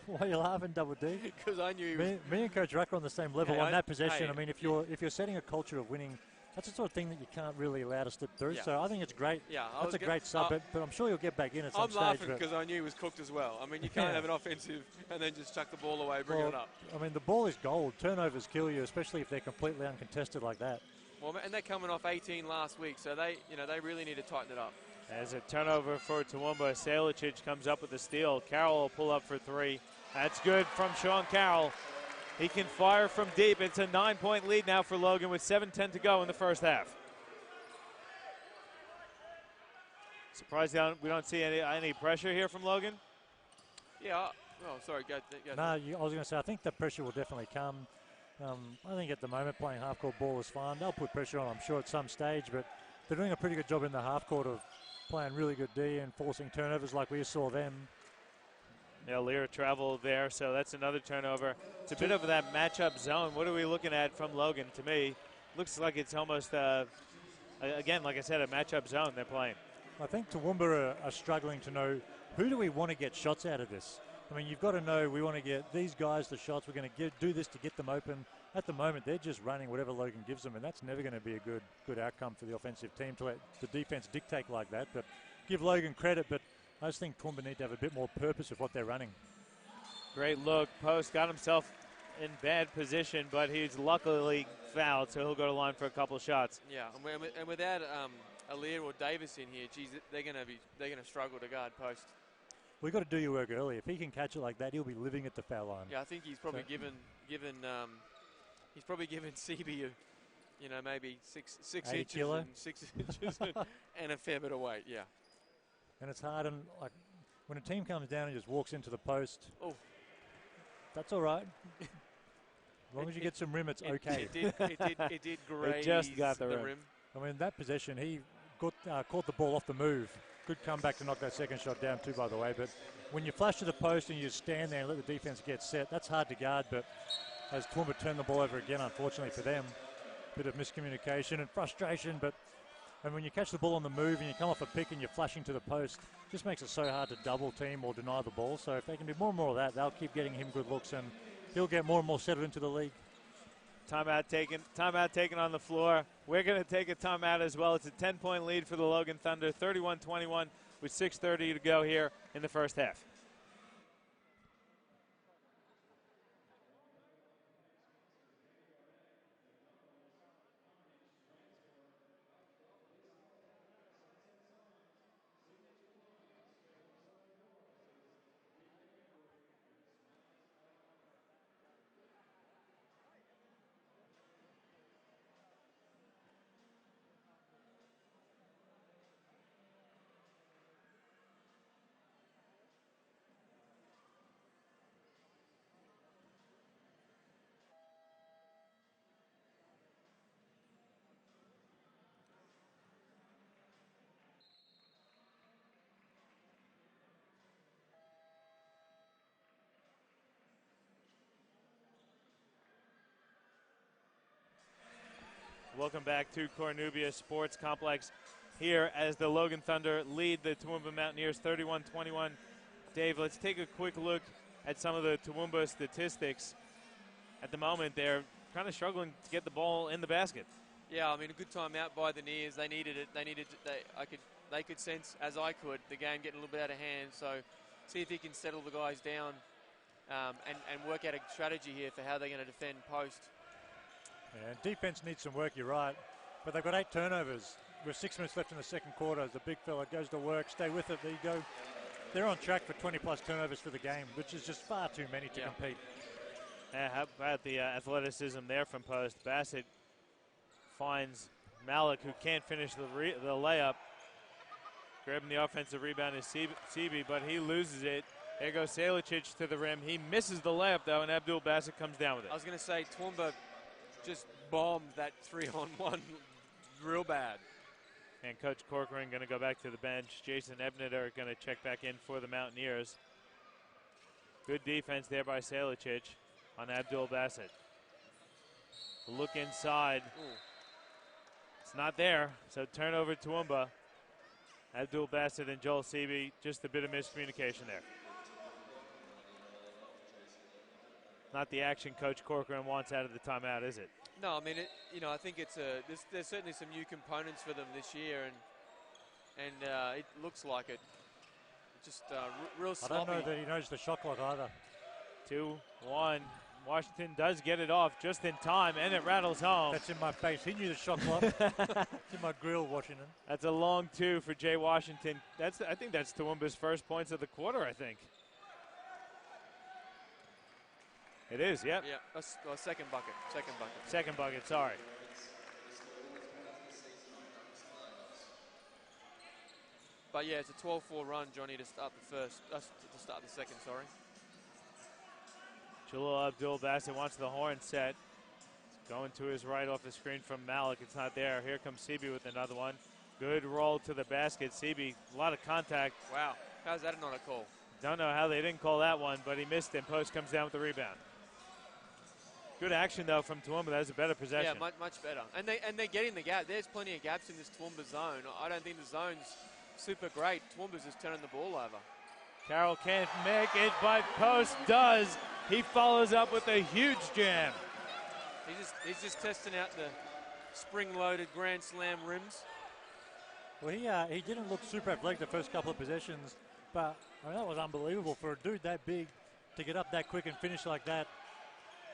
Why are you laughing, Double D? Because I knew he was... Me and Coach Rucker on the same level Hey, on that possession. hey, I mean, if you're setting a culture of winning, that's the sort of thing that you can't really allow to slip through. Yeah. So I think it's great. Yeah, that's a great sub, but I'm sure you'll get back in at some I'm stage. laughing because I knew he was cooked as well. I mean, you can't have an offensive and then just chuck the ball away, bring it up. I mean, the ball is gold. Turnovers kill you, especially if they're completely uncontested like that. Well, and they're coming off 18 last week, so they really need to tighten it up. As a turnover for Toowoomba, Salicic comes up with a steal. Carroll will pull up for three. That's good from Sean Carroll. He can fire from deep. It's a 9-point lead now for Logan with 7:10 to go in the first half. Surprised we don't see any pressure here from Logan? Yeah. Oh, sorry. Go No, I was going to say, I think the pressure will definitely come. I think at the moment playing half-court ball is fine. They'll put pressure on, I'm sure, at some stage, but they're doing a pretty good job in the half-court of playing really good D and forcing turnovers like we saw them. Yeah, Lear traveled there, so that's another turnover. It's a bit of that matchup zone. What are we looking at from Logan? To me, looks like it's almost, again, like I said, a matchup zone they're playing. I think Toowoomba are struggling to know who do we want to get shots out of this. I mean, you've got to know we want to get these guys the shots. We're going to do this to get them open. At the moment, they're just running whatever Logan gives them, and that's never going to be a good outcome for the offensive team to let the defense dictate like that. But give Logan credit, but I just think Toowoomba need to have a bit more purpose of what they're running. Great look. Post got himself in bad position, but he's luckily fouled, so he'll go to line for a couple shots. Yeah, and without Alear or Davis in here, geez, they're going to struggle to guard post. We've got to do your work early. If he can catch it like that, he'll be living at the foul line. Yeah, I think he's probably given CB maybe six inches kilo? and 6 inches and a fair bit of weight. Yeah. And it's hard, and like when a team comes down and just walks into the post, that's all right. As long as you get some rim, it's okay. It did graze It just got the rim. I mean, that possession, he caught the ball off the move. Good comeback to knock that second shot down too, by the way. But when you flash to the post and you just stand there and let the defense get set, that's hard to guard. But as Toowoomba turned the ball over again, unfortunately for them, bit of miscommunication and frustration. And when you catch the ball on the move and you come off a pick and you're flashing to the post, it just makes it so hard to double team or deny the ball. So if they can do more and more of that, they'll keep getting him good looks and he'll get more and more settled into the league. Timeout taken on the floor. We're going to take a timeout as well. It's a 10-point lead for the Logan Thunder, 31-21 with 6:30 to go here in the first half. Welcome back to Cornubia Sports Complex here as the Logan Thunder lead the Toowoomba Mountaineers 31-21. Dave, let's take a quick look at some of the Toowoomba statistics. At the moment, they're kind of struggling to get the ball in the basket. Yeah, I mean, a good timeout by the Nears. They needed it. They could sense, as I could, the game getting a little bit out of hand. So see if he can settle the guys down and work out a strategy here for how they're going to defend post. Yeah, defense needs some work, you're right. But they've got 8 turnovers. With 6 minutes left in the second quarter, as the big fella goes to work, stay with it, there you go. They're on track for 20-plus turnovers for the game, which is just far too many to compete. How about the athleticism there from post? Bassett finds Malik, who can't finish the layup. Grabbing the offensive rebound is Sebi, but he loses it. There goes Salicic to the rim. He misses the layup, though, and Abdul Bassett comes down with it. I was going to say, Toowoomba just bombed that 3-on-1 real bad. And Coach Corcoran going to go back to the bench. Jason Ebneter going to check back in for the Mountaineers. Good defense there by Salicic on Abdul Bassett. Look inside. Ooh. It's not there, so turnover Toowoomba. Abdul Bassett and Joel Sebi, just a bit of miscommunication there. Not the action Coach Corcoran wants out of the timeout, is it? No, I mean, I think it's there's certainly some new components for them this year, and it looks like it. Just real sloppy. I don't know that he knows the shot clock either. 2-1. Washington does get it off just in time, and it rattles home. That's in my face. He knew the shot clock. It's in my grill, Washington. That's a long 2 for Jay Washington. I think that's Toowoomba's first points of the quarter, I think. It is, yep. Yeah, second bucket. Second bucket, sorry. But yeah, it's a 12-4 run, Johnny, to start the second, sorry. Jalil Abdul Bassett wants the horn set. Going to his right off the screen from Malik. It's not there. Here comes Sebi with another one. Good roll to the basket. Sebi, a lot of contact. Wow, how's that not a call? Don't know how they didn't call that one, but he missed it. Post comes down with the rebound. Good action, though, from Toowoomba. That was a better possession. Yeah, much better. And they're getting the gap. There's plenty of gaps in this Toowoomba zone. I don't think the zone's super great. Toowoomba's just turning the ball over. Carroll can't make it, but Post does. He follows up with a huge jam. He's just testing out the spring-loaded Grand Slam rims. Well, he didn't look super athletic the first couple of possessions, but I mean, that was unbelievable for a dude that big to get up that quick and finish like that.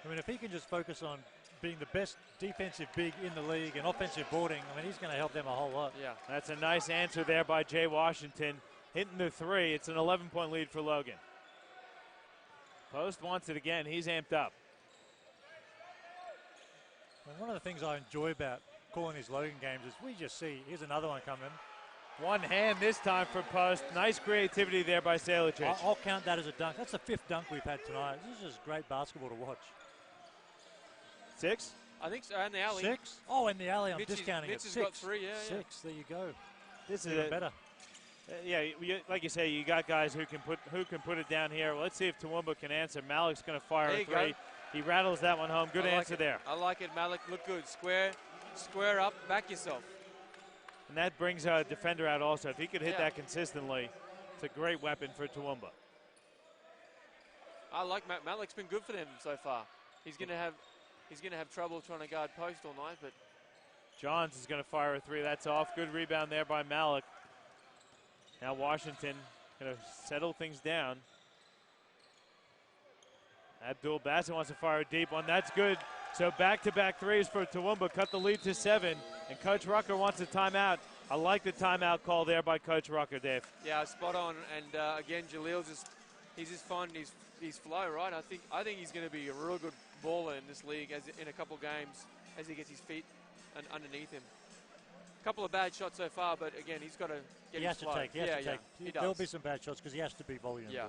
I mean, if he can just focus on being the best defensive big in the league and offensive boarding, I mean, he's going to help them a whole lot. Yeah. That's a nice answer there by Jay Washington. Hitting the 3. It's an 11-point lead for Logan. Post wants it again. He's amped up. And one of the things I enjoy about calling these Logan games is we just see, here's another one coming. One hand this time for Post. Nice creativity there by Salicic. I'll count that as a dunk. That's the 5th dunk we've had tonight. This is just great basketball to watch. 6? I think so, in the alley. 6? Oh, in the alley, I'm Mitch discounting it. Mitch 6. has got 3, yeah. 6, there you go. This is even better. Like you say, you got guys who can put it down here. Well, let's see if Toowoomba can answer. Malik's going to fire a 3. Go. He rattles that one home. Good answer there. I like it, Malik. Look good. Square up. Back yourself. And that brings a defender out also. If he could hit that consistently, it's a great weapon for Toowoomba. I like Malik's been good for them so far. He's going to have trouble trying to guard post all night, but Johns is going to fire a 3. That's off. Good rebound there by Malik. Now Washington going to settle things down. Abdul Bassett wants to fire a deep one. That's good. So back-to-back 3s for Toowoomba. Cut the lead to 7. And Coach Rucker wants a timeout. I like the timeout call there by Coach Rucker, Dave. Yeah, spot on. And again, Jalil's he's just finding his flow, right? I think he's going to be a real good baller in this league in a couple games as he gets his feet underneath him. A couple of bad shots so far, but again, he's got to get his flow. He has to take. He does. There'll be some bad shots because he has to be volume. Yeah.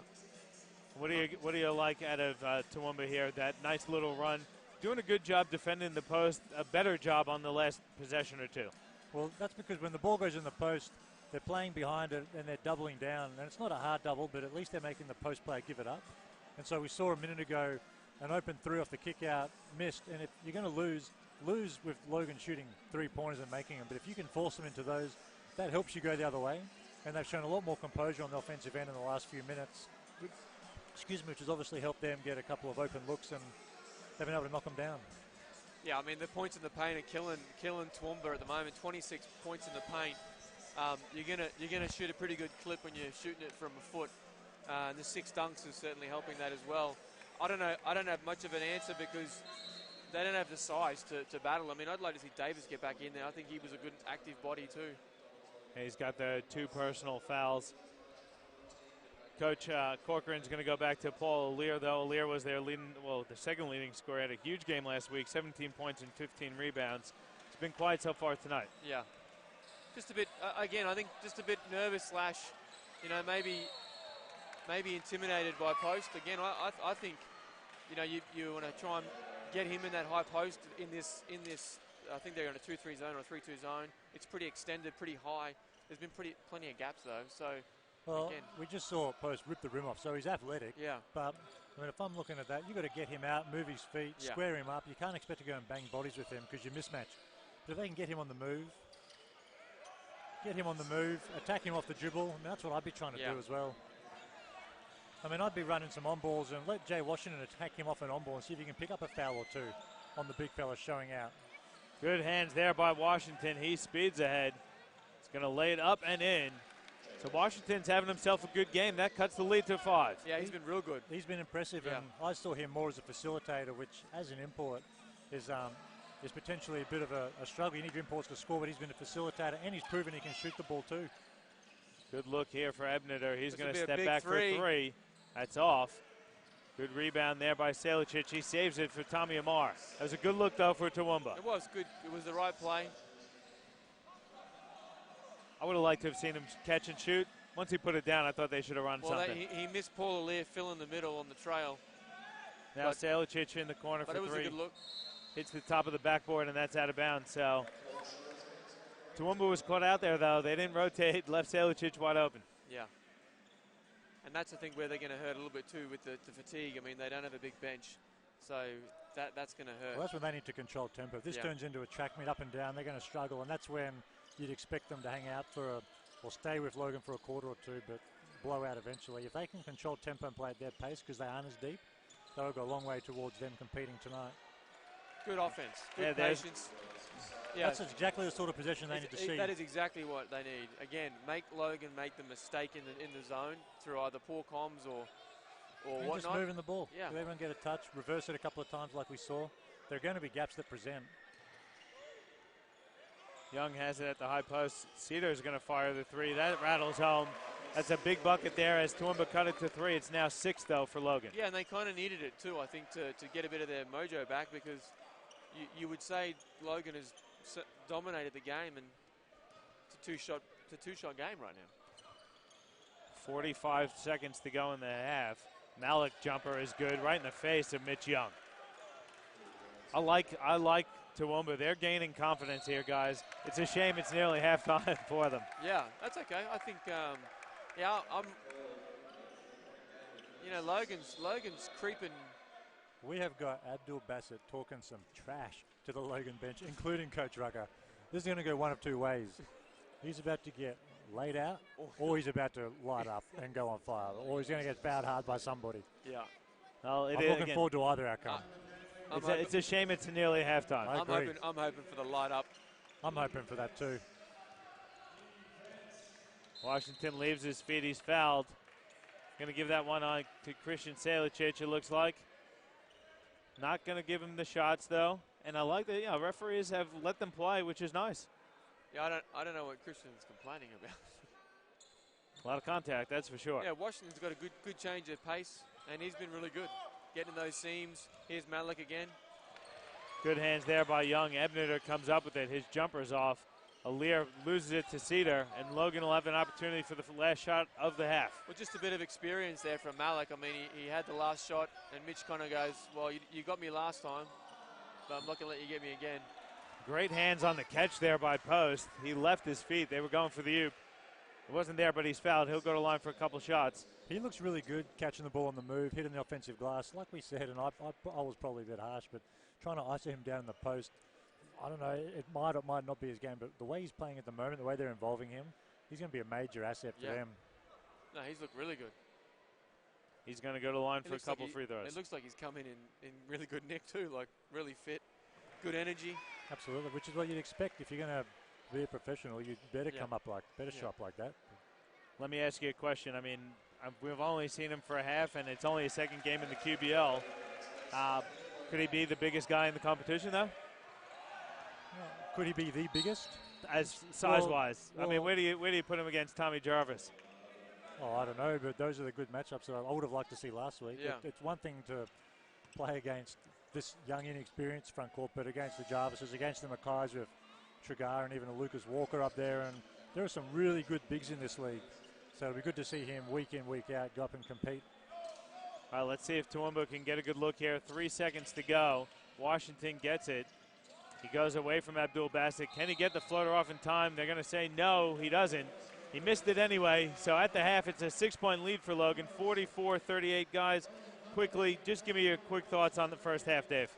What do you like out of Toowoomba here? That nice little run. Doing a good job defending the post, a better job on the last possession or 2. Well, that's because when the ball goes in the post, they're playing behind it and they're doubling down. And it's not a hard double, but at least they're making the post player give it up. And so we saw a minute ago an open 3 off the kick out, missed. And if you're going to lose with Logan shooting 3-pointers and making them. But if you can force them into those, that helps you go the other way. And they've shown a lot more composure on the offensive end in the last few minutes. Which has obviously helped them get a couple of open looks, and they've been able to knock them down. Yeah, I mean, the points in the paint are killing Toowoomba at the moment. 26 points in the paint. You're gonna shoot a pretty good clip when you're shooting it from a foot. And the 6 dunks is certainly helping that as well. I don't know. I don't have much of an answer because they don't have the size to battle. I mean, I'd like to see Davis get back in there. I think he was a good active body too. He's got the 2 personal fouls. Coach Corcoran's going to go back to Paul O'Lear, though. O'Lear was their the second leading scorer. Had a huge game last week, 17 points and 15 rebounds. It's been quiet so far tonight. Yeah. Just a bit, again, I think just a bit nervous / maybe intimidated by post. Again, I think, you want to try and get him in that high post in this. I think they're in a 2-3 zone or a 3-2 zone. It's pretty extended, pretty high. There's been plenty of gaps though. So, well, again, we just saw Post rip the rim off, so he's athletic. Yeah. But I mean, if I'm looking at that, you've got to get him out, move his feet, square him up. You can't expect to go and bang bodies with him because you're mismatched. But if they can get him on the move, attack him off the dribble, I mean, that's what I'd be trying to do as well. I mean, I'd be running some on balls and let Jay Washington attack him off an on ball and see if he can pick up a foul or 2 on the big fella showing out. Good hands there by Washington. He speeds ahead. He's going to lay it up and in. So Washington's having himself a good game. That cuts the lead to 5. Yeah, he's been real good. He's been impressive, and I saw him more as a facilitator, which, as an import, is potentially a bit of a struggle. You need imports to score, but he's been a facilitator, and he's proven he can shoot the ball too. Good look here for Ebneter. He's going to step back for 3. That's off. Good rebound there by Selicic. He saves it for Tommy Amar. That was a good look, though, for Toowoomba. It was good. It was the right play. I would have liked to have seen him catch and shoot. Once he put it down, I thought they should have run something. He missed Paul O'Lear, fill in the middle on the trail. Now Selicic in the corner for 3. But it was a good look. Hits the top of the backboard, and that's out of bounds. So Toowoomba was caught out there, though. They didn't rotate, left Selicic wide open. Yeah. And that's the thing where they're going to hurt a little bit, too, with the fatigue. I mean, they don't have a big bench. So that's going to hurt. Well, that's when they need to control tempo. If this turns into a track meet up and down, they're going to struggle, and that's when you'd expect them to hang out or stay with Logan for a quarter or 2, but blow out eventually. If they can control tempo and play at their pace because they aren't as deep, they'll go a long way towards them competing tonight. Good offense. Good patience. Yeah, that's exactly the sort of possession they need to see. That is exactly what they need. Again, make Logan make the mistake in the zone through either poor comms or whatnot. Just moving the ball. Yeah. Let everyone get a touch, reverse it a couple of times like we saw. There are going to be gaps that present. Young has it at the high post. Cedar's going to fire the 3. That rattles home. That's a big bucket there as Toowoomba cut it to 3. It's now 6, though, for Logan. Yeah, and they kind of needed it, too, I think, to get a bit of their mojo back because you would say Logan has dominated the game, and it's a two-shot game right now. 45 seconds to go in the half. Malik jumper is good, right in the face of Mitch Young. I like Toowoomba. They're gaining confidence here, guys. It's a shame it's nearly halftime for them. Yeah, that's okay. I think, Logan's creeping. We have got Abdul Bassett talking some trash to the Logan bench, including Coach Rucker. This is going to go one of 2 ways. He's about to get laid out, or he's about to light up and go on fire, or he's going to get fouled hard by somebody. Yeah. Well, I'm looking forward to either outcome. It's a shame it's nearly halftime. I'm hoping for the light up. I'm hoping for that too. Washington leaves his feet. He's fouled. Going to give that one on to Christian Selicic, it looks like. Not going to give him the shots, though. And I like that, referees have let them play, which is nice. Yeah, I don't know what Christian's complaining about. A lot of contact, that's for sure. Yeah, Washington's got a good change of pace, and he's been really good. Getting those seams. Here's Malik again. Good hands there by Young. Ebneter comes up with it. His jumper's off. Aleer loses it to Cedar, and Logan will have an opportunity for the last shot of the half. Well, just a bit of experience there from Malik. I mean, he had the last shot, and Mitch kind of goes, well, you got me last time, but I'm not going to let you get me again. Great hands on the catch there by Post. He left his feet. They were going for the oop. It wasn't there, but he's fouled. He'll go to line for a couple shots. He looks really good catching the ball on the move, hitting the offensive glass. Like we said, and I was probably a bit harsh, but trying to iso him down in the post, I don't know, it might or might not be his game, but the way he's playing at the moment, the way they're involving him, he's going to be a major asset for them. No, he's looked really good. He's going to go to line for a couple free throws. It looks like he's come in really good nick too, like really fit. good energy. Absolutely, which is what you'd expect if you're going to be a professional. You'd better Yeah. come up show up like that. Let me ask you a question. I mean, we've only seen him for a half, and it's only a second game in the QBL. Could he be the biggest guy in the competition, though? Could he be the biggest? As size-wise. Well, I mean, where do you put him against Tommy Jarvis? Oh, I don't know, but those are the good matchups that I would have liked to see last week. Yeah. It's one thing to play against this young, inexperienced front court, but against the Jarvises, against the Mackays with Trigar and even a Lucas Walker up there, and there are some really good bigs in this league. So it'll be good to see him week in, week out, go up and compete. All right, let's see if Toowoomba can get a good look here. 3 seconds to go. Washington gets it. He goes away from Abdul Bassett. Can he get the floater off in time? They're going to say no, he doesn't. He missed it anyway. So at the half, it's a 6-point lead for Logan. 44-38, guys. Quickly, just give me your quick thoughts on the first half, Dave.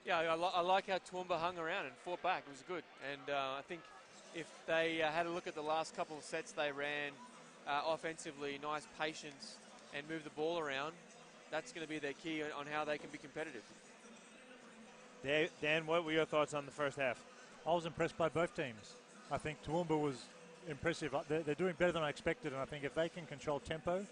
Yeah, I like how Toowoomba hung around and fought back. It was good. And I think if they had a look at the last couple of sets they ran offensively, nice patience, and move the ball around, that's going to be their key on how they can be competitive. Dan, what were your thoughts on the first half? I was impressed by both teams. I think Toowoomba was impressive. They're doing better than I expected, and I think if they can control tempo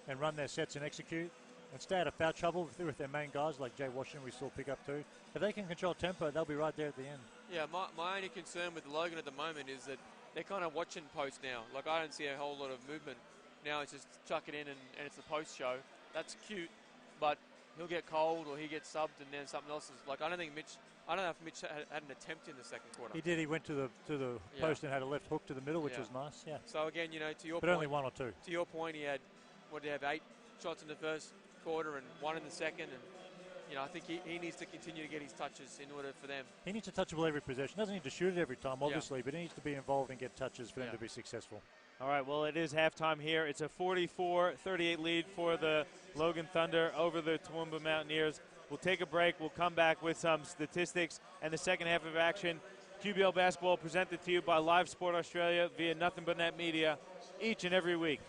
and run their sets and execute and stay out of foul trouble with their main guys like Jay Washington we saw pick up too, if they can control tempo, they'll be right there at the end. Yeah, my only concern with Logan at the moment is that they're kind of watching post now. Like, I don't see a whole lot of movement. Now it's just chuck it in and it's a post show. That's cute, but he'll get cold or he gets subbed and then something else is like, I don't know if Mitch had an attempt in the second quarter. He did. He went to the post and had a left hook to the middle, which was nice. Yeah. So again, to your but point, only one or two. To your point, he had 8 shots in the first quarter and 1 in the second, and I think he needs to continue to get his touches in order for them. He needs to touch the ball every possession. Doesn't need to shoot it every time, obviously, but he needs to be involved and get touches for them to be successful. All right, well, it is halftime here. It's a 44-38 lead for the Logan Thunder over the Toowoomba Mountaineers. We'll take a break. We'll come back with some statistics and the second half of action. QBL basketball presented to you by Live Sport Australia via Nothing But Net Media each and every week.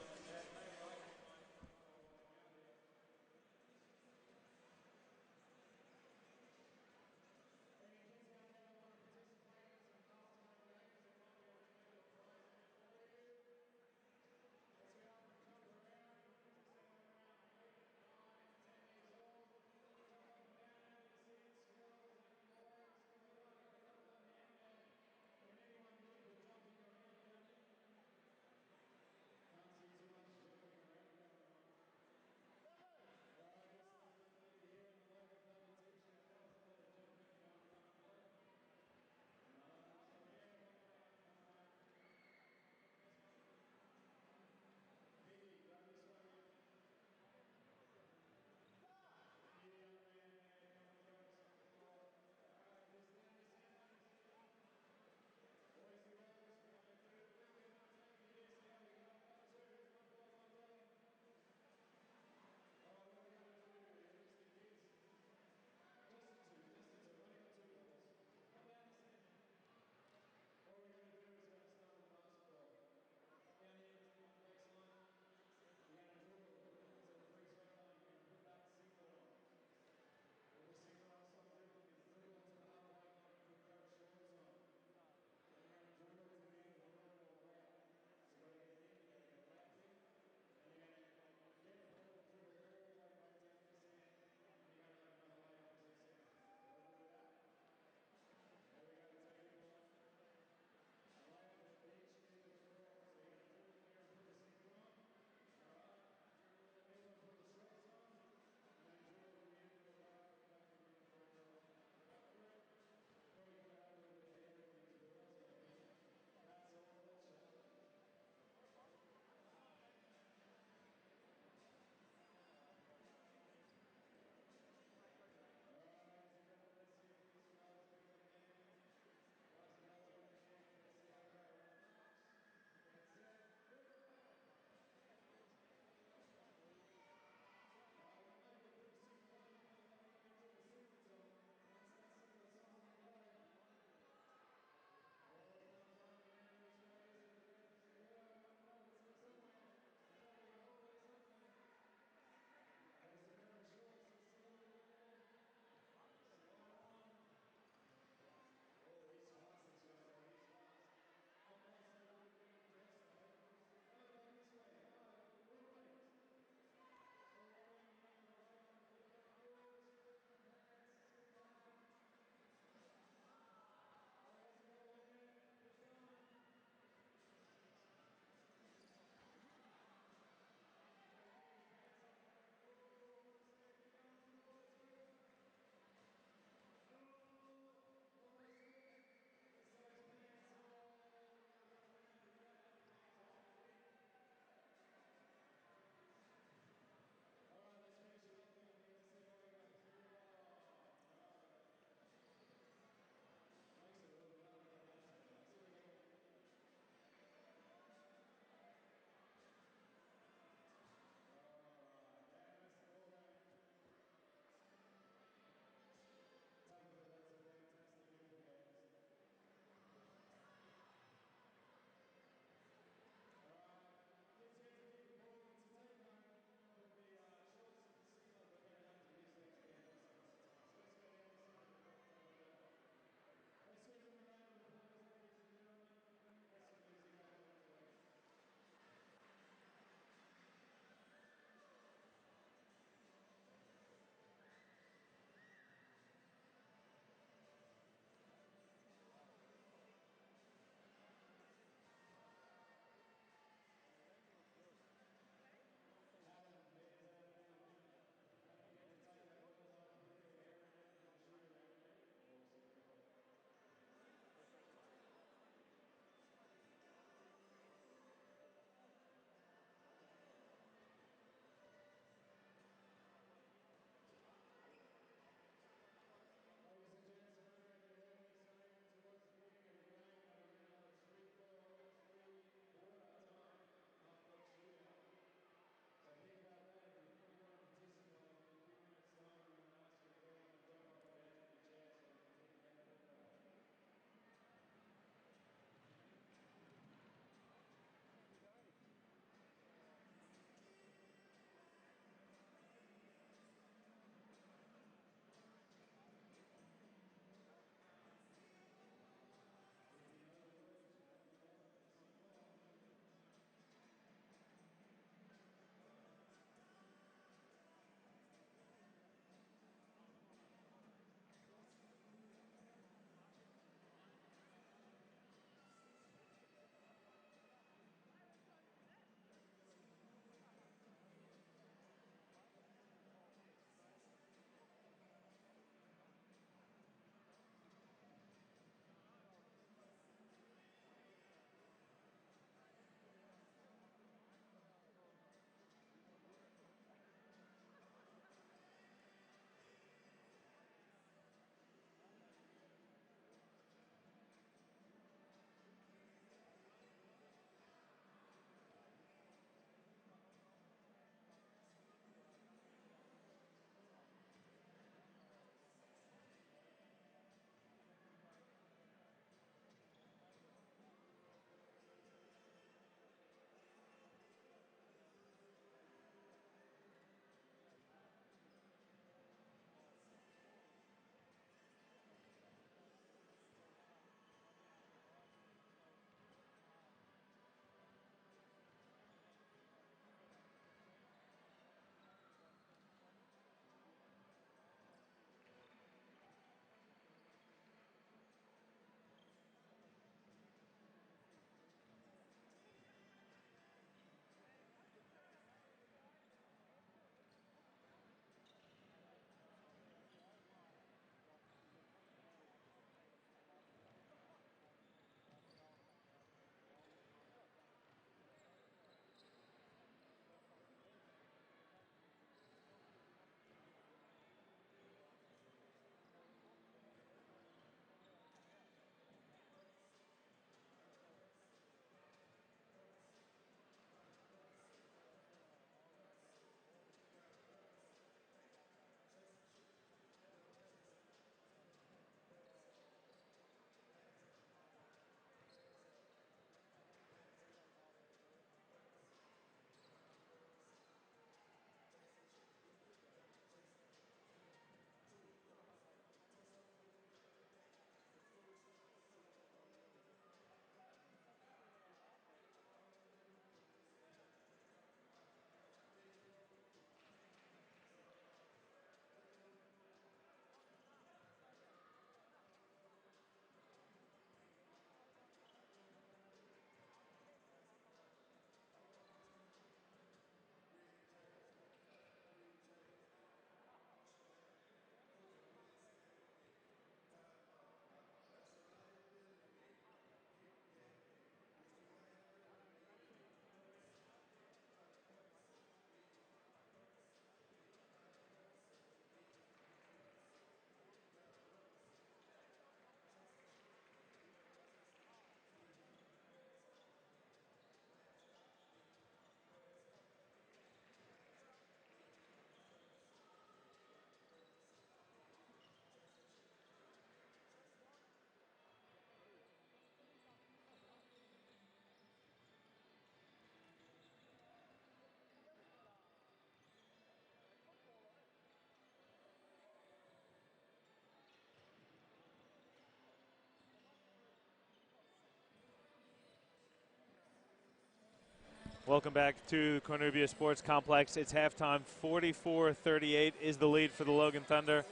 Welcome back to Cornubia Sports Complex. It's halftime. 44-38 is the lead for the Logan Thunder.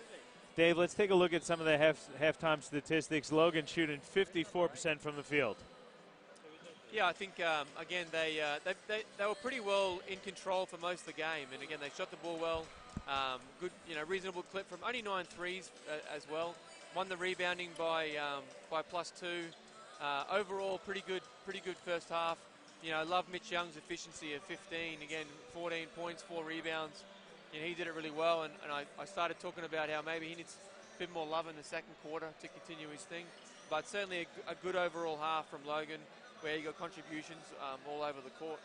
Dave, let's take a look at some of the halftime statistics. Logan shooting 54% from the field. Yeah, I think, again, they were pretty well in control for most of the game. And, again, they shot the ball well. Good, reasonable clip from only 9 threes as well. Won the rebounding by +2. Overall, pretty good first half. I love Mitch Young's efficiency of 15. Again, 14 points, 4 rebounds. He did it really well. And I started talking about how maybe he needs a bit more love in the second quarter to continue his thing. But certainly a good overall half from Logan, where he got contributions all over the court.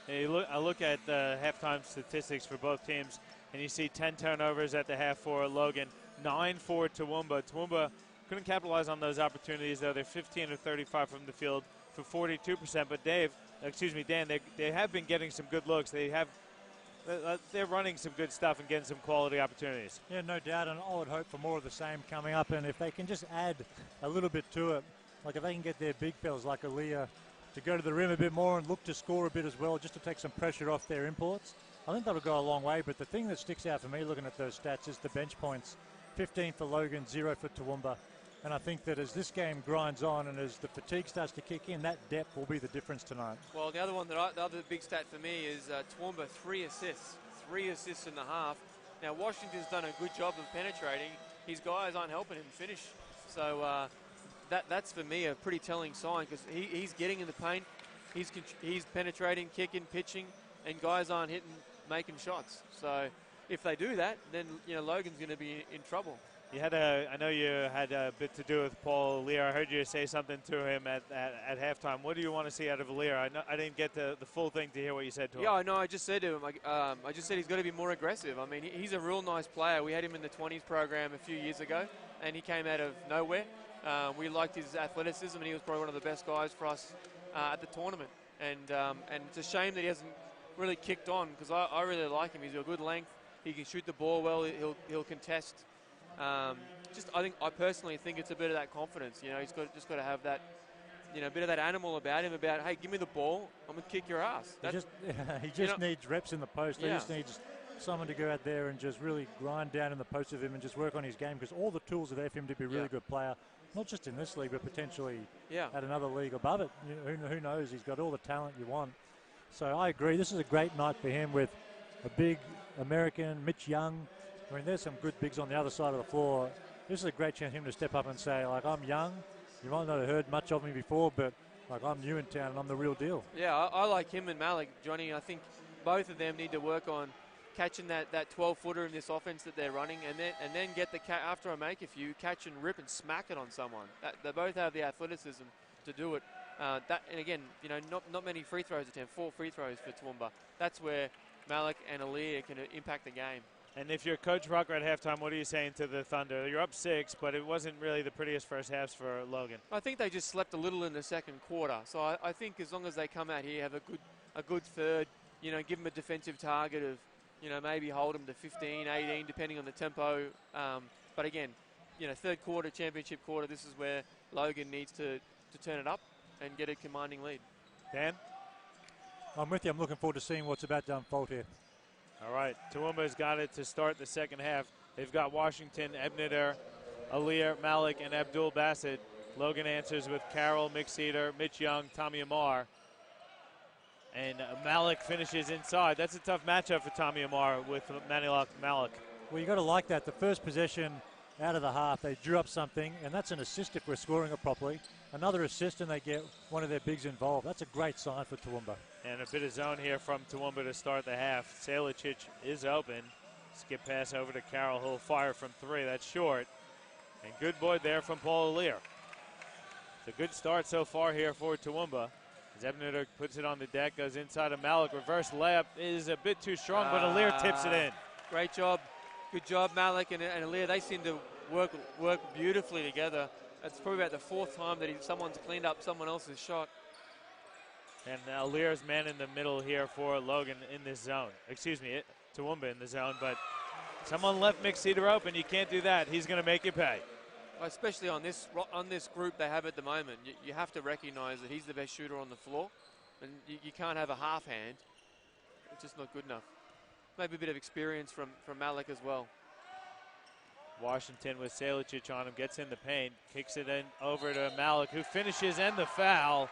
I look at the halftime statistics for both teams, and you see 10 turnovers at the half for Logan, 9 for Toowoomba. Toowoomba couldn't capitalize on those opportunities, though. They're 15 of 35 from the field for 42%. But Dan, they have been getting some good looks. They're running some good stuff and getting some quality opportunities. Yeah, no doubt, and I would hope for more of the same coming up. And if they can just add a little bit to it, like if they can get their big fellas like Aaliyah to go to the rim a bit more and look to score a bit as well, just to take some pressure off their imports, I think that'll go a long way. But the thing that sticks out for me looking at those stats is the bench points. 15 for Logan, 0 for Toowoomba. And I think that as this game grinds on and as the fatigue starts to kick in, that depth will be the difference tonight. Well, the other big stat for me is Toowoomba, 3 assists. 3 assists in the half. Now, Washington's done a good job of penetrating. His guys aren't helping him finish. So that's for me a pretty telling sign, because he's getting in the paint, he's penetrating, kicking, pitching, and guys aren't making shots. So if they do that, then Logan's going to be in trouble. I know you had a bit to do with Paul Lear. I heard you say something to him at halftime. What do you want to see out of Lear? I didn't get the full thing to hear what you said to him. Yeah, I know. I just said to him, I just said he's got to be more aggressive. I mean, he's a real nice player. We had him in the 20s program a few years ago, and he came out of nowhere. We liked his athleticism, and he was probably one of the best guys for us at the tournament. And it's a shame that he hasn't really kicked on, because I really like him. He's got good length. He can shoot the ball well. He'll contest. I personally think it's a bit of that confidence. He's just got to have that, bit of that animal about him. About, hey, give me the ball, I'm gonna kick your ass. He just needs reps in the post. He just needs someone to go out there and just really grind down in the post of him and just work on his game, because all the tools are there for him to be a really good player. Not just in this league, but potentially at another league above it. Who knows? He's got all the talent you want. So I agree. This is a great night for him with a big American, Mitch Young. I mean, there's some good bigs on the other side of the floor. This is a great chance for him to step up and say, like, I'm young. You might not have heard much of me before, but, like, I'm new in town and I'm the real deal. Yeah, I like him and Malik, Johnny. I think both of them need to work on catching that 12-footer in this offense that they're running, and then get after I make a few, catch and rip and smack it on someone. They both have the athleticism to do it. And again, not many free throws attempt. 4 free throws for Toowoomba. That's where Malik and Aaliyah can impact the game. And if you're Coach Rucker at halftime, what are you saying to the Thunder? You're up 6, but it wasn't really the prettiest first halves for Logan. I think they just slept a little in the second quarter. So I think as long as they come out here, have a good third, give them a defensive target of, maybe hold them to 15, 18, depending on the tempo. But again, third quarter, championship quarter, this is where Logan needs to turn it up and get a commanding lead. Dan? I'm with you. I'm looking forward to seeing what's about to unfold here. All right, Toowoomba's got it to start the second half. They've got Washington, Ebnider, Aaliyah, Malik, and Abdul Bassett. Logan answers with Carroll, McCedar, Mitch Young, Tommy Amar. And Malik finishes inside. That's a tough matchup for Tommy Amar with Manilok Malik. Well, you got to like that. The first possession out of the half, they drew up something, and that's an assist if we're scoring it properly. Another assist, and they get one of their bigs involved. That's a great sign for Toowoomba. And a bit of zone here from Toowoomba to start the half. Salicic is open. Skip pass over to Carroll. He'll fire from 3. That's short. And good boy there from Paul Aaliyah. It's a good start so far here for Toowoomba. As Ebnider puts it on the deck, goes inside of Malik. Reverse layup is a bit too strong, but Aaliyah tips it in. Great job. Good job, Malik and Aaliyah. They seem to work beautifully together. It's probably about the 4th time that someone's cleaned up someone else's shot. And Aaliyah's man in the middle here for Logan in this zone. Excuse me, Toowoomba in the zone, but someone left McCedar open. You can't do that. He's going to make you pay. Especially on this group they have at the moment. You have to recognize that he's the best shooter on the floor. And you can't have a half hand. It's just not good enough. Maybe a bit of experience from Malik as well. Washington with Salicic on him, gets in the paint, kicks it in over to Malik, who finishes and the foul.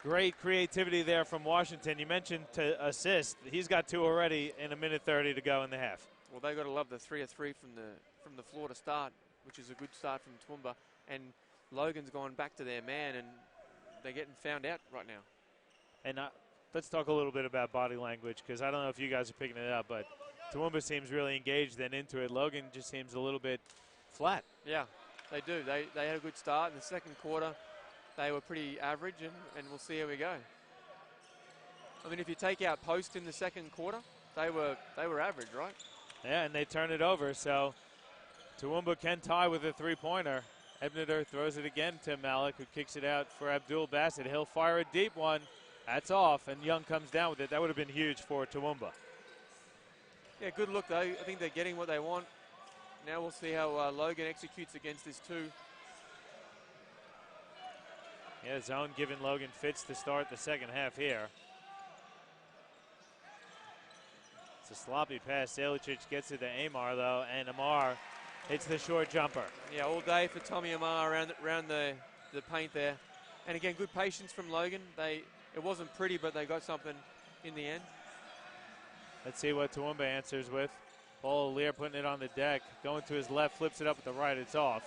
Great creativity there from Washington. You mentioned to assist. He's got 2 already in 1:30 to go in the half. Well, they got to love the 3 of 3 from the floor to start, which is a good start from Toowoomba. And Logan's gone back to their man, and they're getting found out right now. And let's talk a little bit about body language, because I don't know if you guys are picking it up, but Toowoomba seems really engaged and into it. Logan just seems a little bit flat. Yeah, they do. They had a good start in the second quarter. They were pretty average, and we'll see how we go. I mean, if you take out Post in the second quarter, they were average, right? Yeah, and they turn it over, so Toowoomba can tie with a 3-pointer. Ebner throws it again to Malik, who kicks it out for Abdul Bassett. He'll fire a deep one. That's off, and Young comes down with it. That would have been huge for Toowoomba. Yeah, good look, though. I think they're getting what they want. Now we'll see how Logan executes against this 2. Yeah, zone giving Logan fits to start the second half here. It's a sloppy pass. Salicic gets it to Amar, though, and Amar hits the short jumper. Yeah, all day for Tommy Amar around the paint there. And again, good patience from Logan. It wasn't pretty, but they got something in the end. Let's see what Toowoomba answers with. Paul Lear putting it on the deck. Going to his left, flips it up with the right. It's off.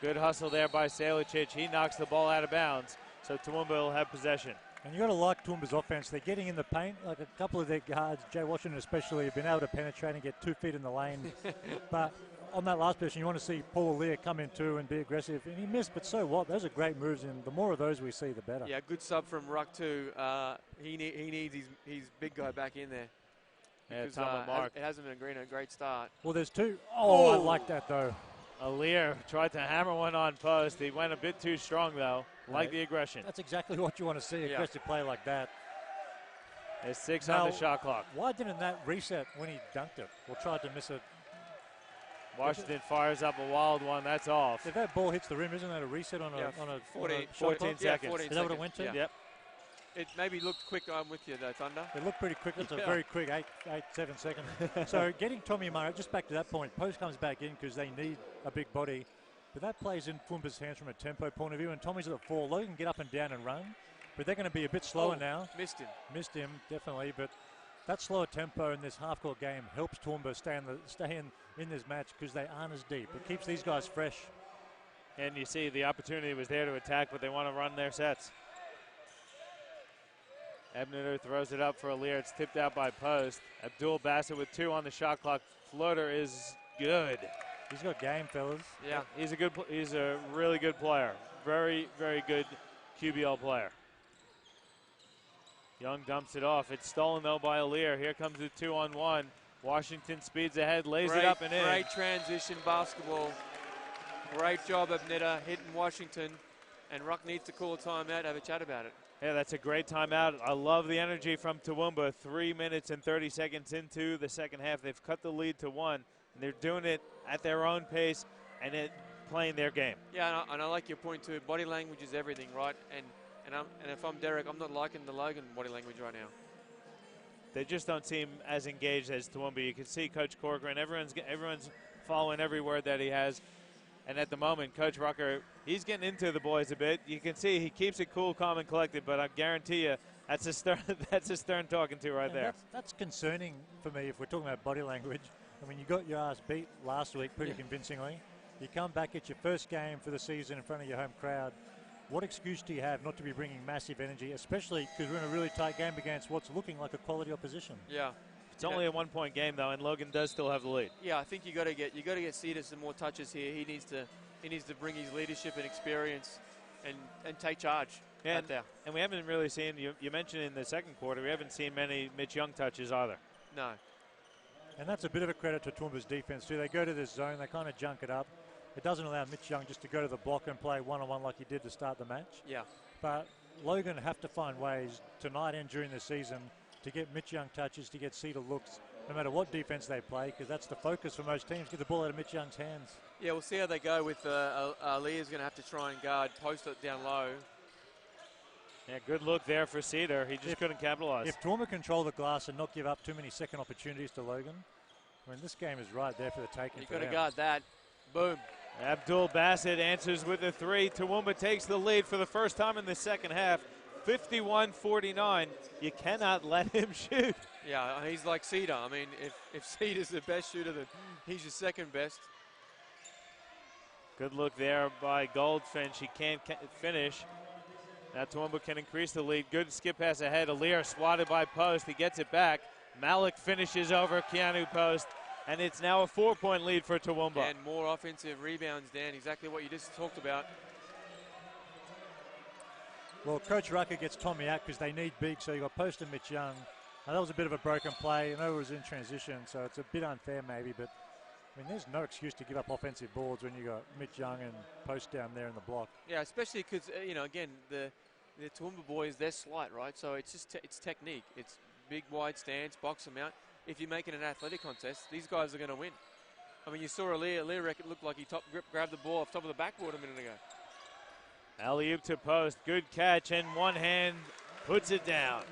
Good hustle there by Salicic. He knocks the ball out of bounds, so Toowoomba will have possession. And you got to like Toowoomba's offense. They're getting in the paint. Like a couple of their guards, Jay Washington especially, have been able to penetrate and get 2 feet in the lane. But on that last possession, you want to see Paul Lear come in too and be aggressive. And he missed, but so what? Those are great moves, and the more of those we see, the better. Yeah, good sub from Ruck too. He needs his big guy back in there. Yeah, Because, Tom and Mark. It hasn't been a great start. Well, there's 2. Oh, I like that, though. Lear tried to hammer one on post. He went a bit too strong, though. Like the aggression. That's exactly what you want to see, aggressive play like that. There's 6 on the shot clock. Why didn't that reset when he dunked it or tried to miss it? Washington fires up a wild one. That's off. If that ball hits the rim, isn't that a reset on a 14 seconds? seconds. Is that what it went to? Yeah. Yep. It maybe looked quick. I'm with you, though, Thunder. It looked pretty quick. It's a very quick 7 seconds. So getting Tommy Murray, just back to that point, Post comes back in because they need a big body. But that plays in Toowoomba's hands from a tempo point of view, and Tommy's at the 4. Logan can get up and down and run, but they're going to be a bit slower now. Missed him, definitely. But that slower tempo in this half-court game helps Toowoomba stay in this match because they aren't as deep. It keeps these guys fresh. And you see the opportunity was there to attack, but they want to run their sets. Ebner throws it up for a Lear. It's tipped out by Post. Abdul Bassett with 2 on the shot clock. Floater is good. He's got game, fellas. Yeah, he's a really good player. Very, very good QBL player. Young dumps it off. It's stolen, though, by Lear. Here comes the 2-on-1. Washington speeds ahead, lays it up and in. Great transition basketball. Great job, Abnetta, hitting Washington. And Ruck needs to call a timeout, have a chat about it. Yeah, that's a great timeout. I love the energy from Toowoomba. 3 minutes and 30 seconds into the second half. They've cut the lead to 1. And they're doing it at their own pace and playing their game. Yeah, and I like your point too. Body language is everything, right? And if I'm Derek, I'm not liking the Logan body language right now. They just don't seem as engaged as Toowoomba. You can see Coach Corcoran. Everyone's following every word that he has. And at the moment, Coach Rucker, he's getting into the boys a bit. You can see he keeps it cool, calm, and collected. But I guarantee you, that's a stern talking to right there. That's concerning for me if we're talking about body language. I mean, you got your ass beat last week pretty convincingly. You come back at your first game for the season in front of your home crowd. What excuse do you have not to be bringing massive energy, especially because we're in a really tight game against what's looking like a quality opposition? Yeah. It's only a 1-point game, though, and Logan does still have the lead. Yeah, I think you got to get Cetus some more touches here. He needs to bring his leadership and experience and take charge out there. And we haven't really seen, you mentioned in the second quarter, we haven't seen many Mitch Young touches either. No. And that's a bit of a credit to Toowoomba's defense too. They go to this zone, they kind of junk it up. It doesn't allow Mitch Young just to go to the block and play one-on-one like he did to start the match. Yeah. But Logan have to find ways tonight and during the season to get Mitch Young touches, to get Cedar looks, no matter what defense they play, because that's the focus for most teams, get the ball out of Mitch Young's hands. Yeah, we'll see how they go with Leah's going to have to try and guard, post it down low. Yeah, good look there for Cedar. He just couldn't capitalize. If Toowoomba control the glass and not give up too many second opportunities to Logan, I mean, this game is right there for the taking. You've got to guard that. Boom. Abdul Bassett answers with a three. Toowoomba takes the lead for the first time in the second half, 51-49. You cannot let him shoot. Yeah, he's like Cedar. I mean, if Cedar's the best shooter, then he's your second best. Good look there by Goldfinch. He can't finish. Now Toowoomba can increase the lead. Good skip pass ahead. Alir swatted by Post. He gets it back. Malik finishes over Keanu Post. And it's now a 4-point lead for Toowoomba. And more offensive rebounds, Dan. Exactly what you just talked about. Well, Coach Rucker gets Tommy out because they need big, so you got Post and Mitch Young. Now, that was a bit of a broken play. I know it was in transition, so it's a bit unfair maybe, but I mean, there's no excuse to give up offensive boards when you got Mitch Young and Post down there in the block. Yeah, especially because, again, the Toowoomba boys, they're slight, right? So it's just it's technique. It's big, wide stance, box them out. If you're making an athletic contest, these guys are going to win. I mean, you saw Alir looked like he grabbed the ball off top of the backboard a minute ago. Alley-oop to Post. Good catch, and one hand puts it down.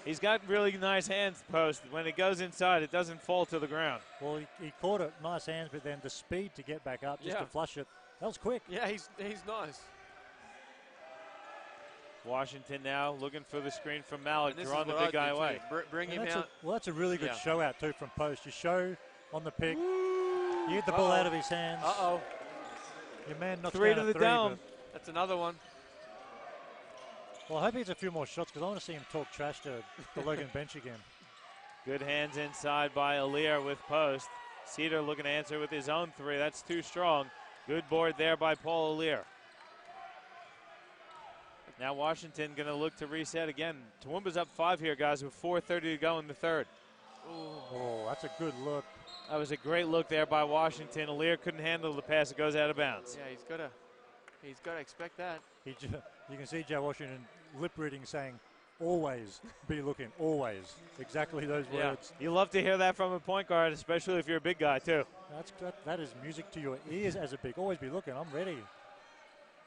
He's got really nice hands, Post. When it goes inside, it doesn't fall to the ground. Well, he caught it, nice hands, but then the speed to get back up just to flush it, that was quick. Yeah, he's nice. Washington now looking for the screen from Malik, drawing the big guy away. Bring him out. Well, that's a really good show out, too, from Post. You show on the pick, you get the ball out of his hands. Uh-oh. Your man knocks Three down to the dome. That's another one. Well, I hope he gets a few more shots because I want to see him talk trash to the Logan bench again. Good hands inside by Alir with Post. Cedar looking to answer with his own three. That's too strong. Good board there by Paul Alir. Now Washington going to look to reset again. Toowoomba's up 5 here, guys, with 4:30 to go in the third. Oh, that's a good look. That was a great look there by Washington. Alir couldn't handle the pass. It goes out of bounds. Yeah, he's got to expect that. You can see Joe Washington lip reading saying, always be looking, always. Exactly those words. You love to hear that from a point guard, especially if you're a big guy, too. That is music to your ears as a big. Always be looking. I'm ready.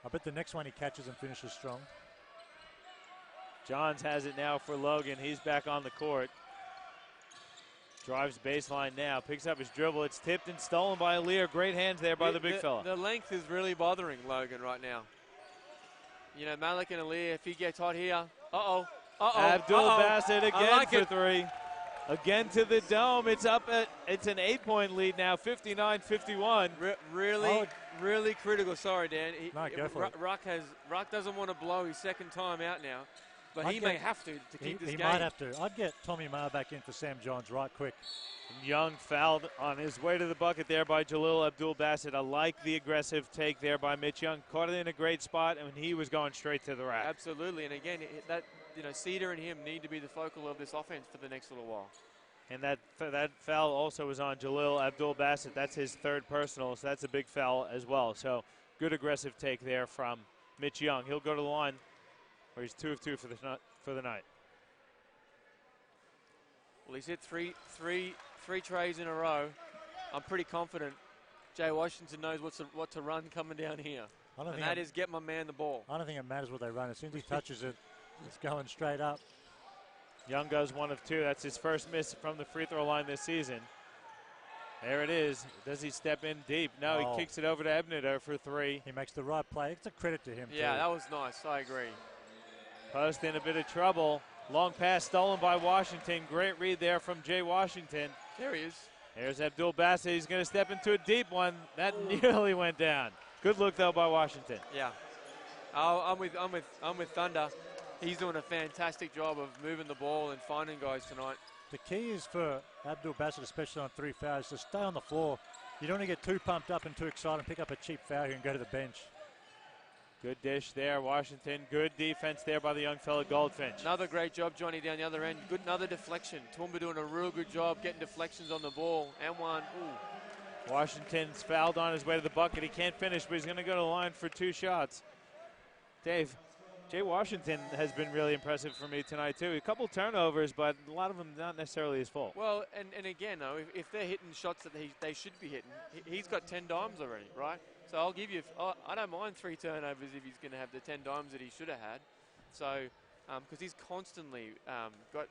I bet the next one he catches and finishes strong. Johns has it now for Logan. He's back on the court. Drives baseline now. Picks up his dribble. It's tipped and stolen by Alir. Great hands there by the big fella. The length is really bothering Logan right now. You know, Malik and Alir, if he gets hot here. Abdul Bassett again for three. Again to the dome. It's up it's an 8-point lead now, 59-51. Really critical. Sorry, Dan. Go for it. Ruck doesn't want to blow his second time out now. But he may have to keep this game. He might have to. I'd get Tommy Marr back in for Sam Johns right quick. Young fouled on his way to the bucket there by Jalil Abdul Bassett. I like the aggressive take there by Mitch Young. Caught it in a great spot, and he was going straight to the rack. Absolutely, and again, Cedar and him need to be the focal of this offense for the next little while. And that foul also was on Jalil Abdul Bassett. That's his third personal, so that's a big foul as well. So good aggressive take there from Mitch Young. He'll go to the line where he's 2 of 2 for the night. Well, he's hit three trays in a row. I'm pretty confident Jay Washington knows what to run coming down here. And that is get my man the ball. I don't think it matters what they run. As soon as he touches it, it's going straight up. Young goes 1 of 2. That's his first miss from the free throw line this season. There it is. Does he step in deep? No, he kicks it over to Ebneter for 3. He makes the right play. It's a credit to him, Yeah, too. that was nice. I agree. Post in a bit of trouble. Long pass stolen by Washington. Great read there from Jay Washington. There he is. There's Abdul Bassett. He's going to step into a deep one. That nearly went down. Good look, though, by Washington. Yeah. I'm with Thunder. He's doing a fantastic job of moving the ball and finding guys tonight. The key is for Abdul Bassett, especially on 3 fouls, to stay on the floor. You don't want to get too pumped up and too excited and pick up a cheap foul here and go to the bench. Good dish there, Washington. Good defense there by the young fella, Goldfinch. Another great job, Johnny, down the other end. Another deflection. Toowoomba doing a real good job getting deflections on the ball. And one. Ooh. Washington's fouled on his way to the bucket. He can't finish, but he's going to go to the line for 2 shots. Dave. Jay Washington has been really impressive for me tonight, too. A couple turnovers, but a lot of them not necessarily his fault. Well, and again, though, if they're hitting shots that they should be hitting, he's got 10 dimes already, right? So I'll give you, I don't mind 3 turnovers if he's going to have the 10 dimes that he should have had. So, because he's constantly got,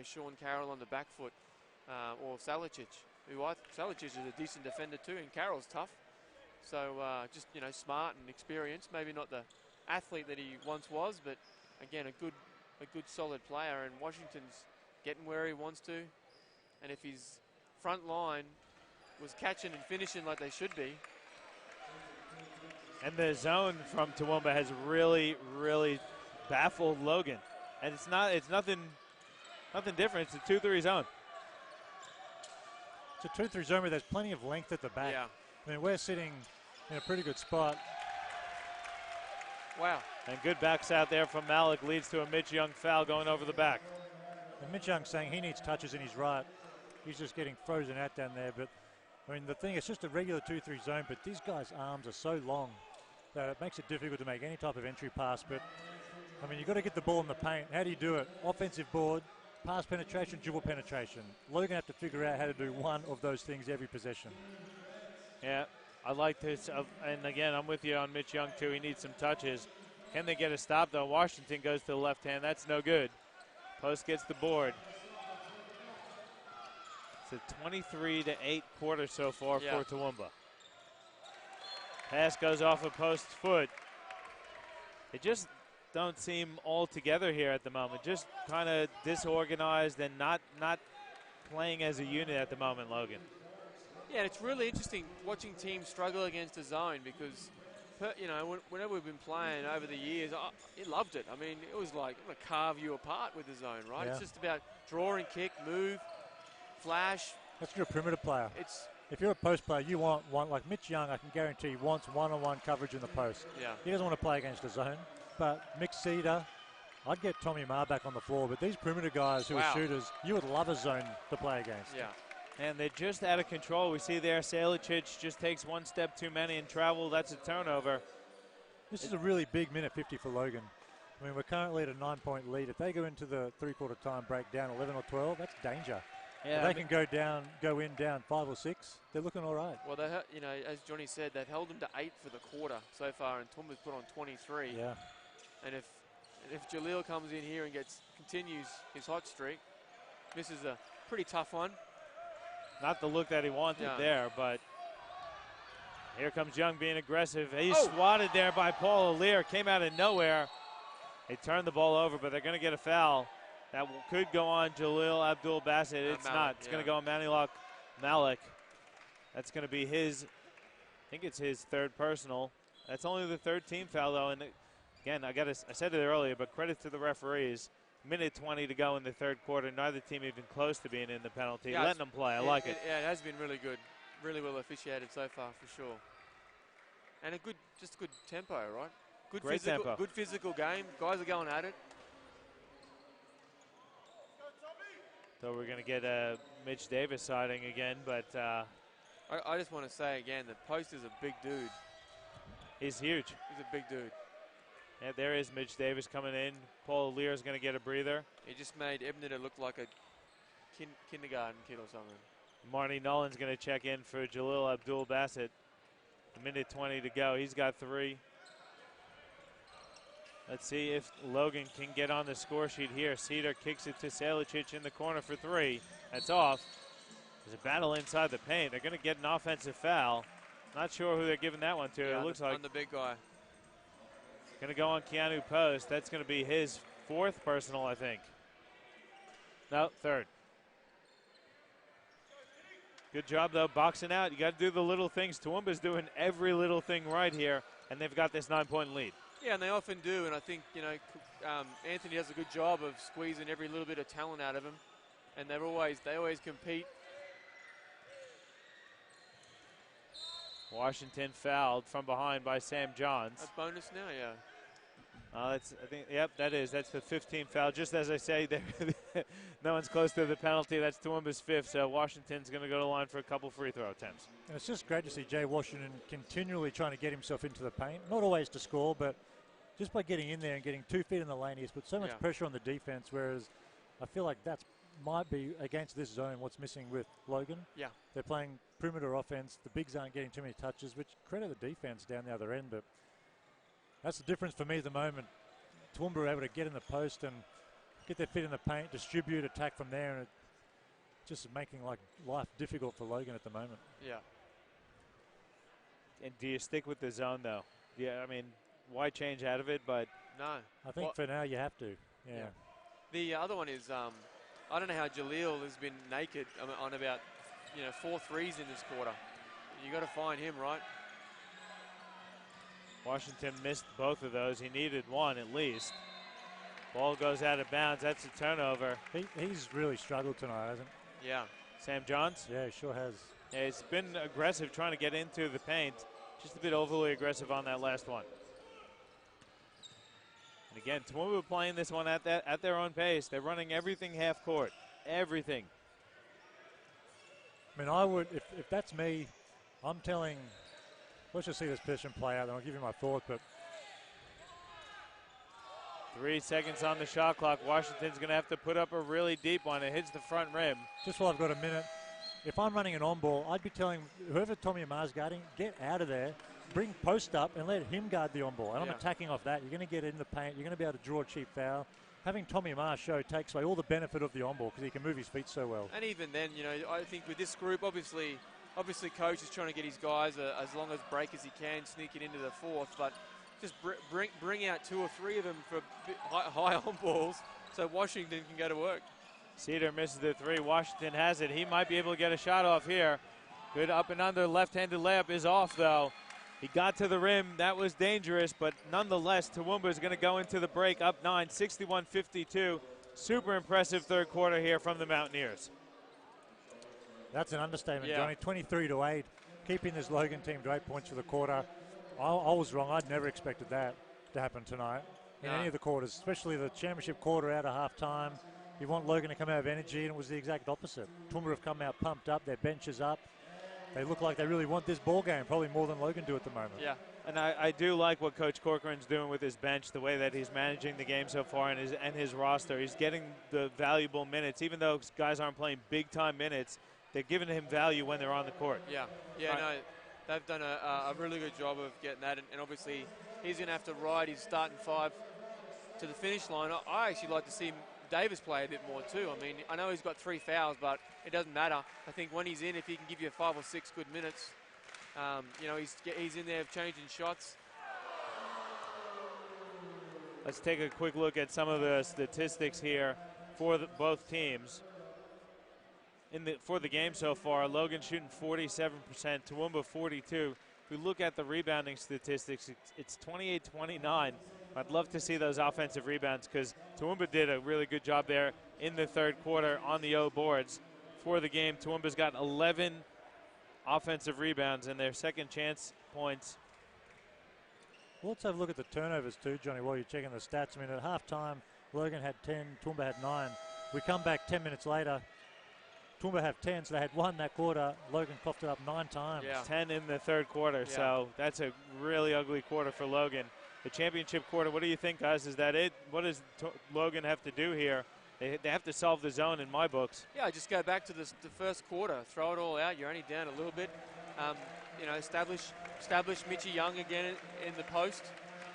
Sean Carroll on the back foot, or Salicic, Salicic is a decent defender too, and Carroll's tough. So just, smart and experienced, maybe not the athlete that he once was, but again, a good solid player, and Washington's getting where he wants to. And if his front line was catching and finishing like they should be. And the zone from Toowoomba has really, really baffled Logan. And it's nothing different. It's a 2-3 zone. It's a 2-3 zone where there's plenty of length at the back. Yeah. I mean, we're sitting in a pretty good spot. Wow. And good backs out there from Malik leads to a Mitch Young foul going over the back. And Mitch Young saying he needs touches and he's right. He's just getting frozen out down there. But, I mean, the thing, it's just a regular 2-3 zone, but these guys' arms are so long that it makes it difficult to make any type of entry pass. But, I mean, you've got to get the ball in the paint. How do you do it? Offensive board, pass penetration, dribble penetration. Logan have to figure out how to do one of those things every possession. Yeah, I like this. And, again, I'm with you on Mitch Young, too. He needs some touches. Can they get a stop, though? Washington goes to the left hand. That's no good. Post gets the board. It's a 23-8 quarter so far for Toowoomba. Pass goes off a post foot. They just don't seem all together here at the moment. Just kind of disorganized and not playing as a unit at the moment, Logan. Yeah, it's really interesting watching teams struggle against a zone because, whenever we've been playing over the years, I loved it. I mean, it was like, I'm going to carve you apart with the zone, right? Yeah. It's just about draw and kick, move, flash. That's your perimeter player. If you're a post player, you want one. Like Mitch Young, I can guarantee wants one-on-one coverage in the post. Yeah. He doesn't want to play against the zone. But Mick Cedar, I'd get Tommy Marr back on the floor. But these perimeter guys who are shooters, you would love a zone to play against. Yeah. And they're just out of control. We see there Salicic just takes one step too many and travel. That's a turnover. This is a really big minute 50 for Logan. I mean, we're currently at a 9-point lead. If they go into the three-quarter time break down 11 or 12, that's danger. Yeah, if they can go in down 5 or 6, they're looking all right. Well, as Johnny said, they've held them to 8 for the quarter so far, and Toowoomba's put on 23. Yeah. And if Jaleel comes in here and continues his hot streak, this is a pretty tough one. Not the look that he wanted there, but here comes Young being aggressive. He's Oh. swatted there by Paul O'Lear. Came out of nowhere. They turned the ball over, but they're going to get a foul. That could go on Jaleel Abdul-Bassett. It's Malik, not. It's going to go on Manilok Malik. That's going to be his, I think it's his third personal. That's only the third team foul, though. And again, I said it earlier, but credit to the referees. Minute 20 to go in the third quarter. Neither team even close to being in the penalty. Yeah, letting them play. I like it. Yeah, it has been really good. Really well officiated so far, for sure. And just a good tempo, right? Great tempo. Good physical game. Guys are going at it. So we're going to get a Mitch Davis sighting again, but I just want to say again that Post is a big dude. he's huge. He's a big dude. Yeah, there is Mitch Davis coming in. Paul Lear is going to get a breather. He just made Ebner look like a kindergarten kid or something. Marty Nolan's going to check in for Jaleel Abdul-Bassett. A minute 20 to go. He's got 3. Let's see if Logan can get on the score sheet here. Cedar kicks it to Salicic in the corner for 3. That's off. There's a battle inside the paint. They're going to get an offensive foul. Not sure who they're giving that one to. Yeah, it looks like on the big guy. Going to go on Keanu Post. That's going to be his 4th personal, I think. No, 3rd. Good job, though, boxing out. You got to do the little things. Toowoomba's doing every little thing right here, and they've got this 9-point lead. Yeah, and they often do, and I think, Anthony does a good job of squeezing every little bit of talent out of him, and they always compete. Washington fouled from behind by Sam Johns. A bonus now, yeah. That's the 15th foul. Just as I say, no one's close to the penalty. That's Toowoomba's 5th, so Washington's going to go to the line for a couple free throw attempts. And it's just great to see Jay Washington continually trying to get himself into the paint. Not always to score, but just by getting in there and getting 2 feet in the lane, he's put so much pressure on the defense, whereas I feel like that's might be against this zone what's missing with Logan. Yeah. They're playing perimeter offense. The bigs aren't getting too many touches, which credit the defense down the other end, but that's the difference for me at the moment. Toowoomba are able to get in the post and get their feet in the paint, distribute, attack from there, and it's just making like life difficult for Logan at the moment. Yeah. And do you stick with the zone, though? Yeah, I mean, why change out of it? But no. I think for now you have to. Yeah. The other one is, I don't know how Jaleel has been naked on about, 4 threes in this quarter. You got to find him, right? Washington missed both of those. He needed one at least. Ball goes out of bounds. That's a turnover. He's really struggled tonight, hasn't he? Yeah. Sam Johns? Yeah, he sure has. Yeah, he's been aggressive trying to get into the paint. Just a bit overly aggressive on that last one. And again, Toowoomba playing this one at their own pace. They're running everything half court. Everything. I mean, I would, if that's me, I'm telling, let's just see this position play out, and I'll give you my thought, but 3 seconds on the shot clock. Washington's going to have to put up a really deep one. It hits the front rim. Just while I've got a minute, if I'm running an on-ball, I'd be telling whoever Tommy Amar's guarding, get out of there, bring post up, and let him guard the on-ball. And I'm attacking off that. You're going to get in the paint. You're going to be able to draw a cheap foul. Having Tommy Amar show takes away all the benefit of the on-ball because he can move his feet so well. And even then, I think with this group, obviously coach is trying to get his guys as long as break as he can, sneak it into the fourth, but just bring out 2 or 3 of them for high on balls so Washington can go to work. Cedar misses the 3. Washington has it. He might be able to get a shot off here. Good up and under. Left-handed layup is off, though. He got to the rim. That was dangerous, but nonetheless, Toowoomba is going to go into the break up 9, 61-52. Super impressive third quarter here from the Mountaineers. That's an understatement, Johnny. 23-8, keeping this Logan team to 8 points for the quarter. I was wrong. I'd never expected that to happen tonight in any of the quarters, especially the championship quarter out of halftime. You want Logan to come out of energy, and it was the exact opposite. Toowoomba have come out pumped up. Their bench is up. They look like they really want this ball game, probably more than Logan do at the moment. Yeah. And I do like what Coach Corcoran's doing with his bench, the way that he's managing the game so far and his roster. He's getting the valuable minutes. Even though guys aren't playing big-time minutes, they're giving him value when they're on the court. Yeah, no, they've done a really good job of getting that. And obviously, he's going to have to ride his starting 5 to the finish line. I actually like to see Davis play a bit more too. I mean, I know he's got 3 fouls, but it doesn't matter. I think when he's in, if he can give you 5 or 6 good minutes, he's in there changing shots. Let's take a quick look at some of the statistics here for both teams. For the game so far, Logan shooting 47%, Toowoomba 42%. If we look at the rebounding statistics, it's 28-29. I'd love to see those offensive rebounds because Toowoomba did a really good job there in the third quarter on the O boards for the game. Toowoomba's got 11 offensive rebounds and their second chance points. Well, let's have a look at the turnovers too, Johnny, while you're checking the stats. I mean, at halftime, Logan had 10, Toowoomba had 9. We come back 10 minutes later. Toowoomba have 10, so they had 1 that quarter. Logan coughed it up 9 times. Yeah. 10 in the third quarter, so that's a really ugly quarter for Logan. The championship quarter, what do you think, guys? Is that it? What does Logan have to do here? They have to solve the zone in my books. Yeah, just go back to the first quarter. Throw it all out. You're only down a little bit. Establish Mitchie Young again in the post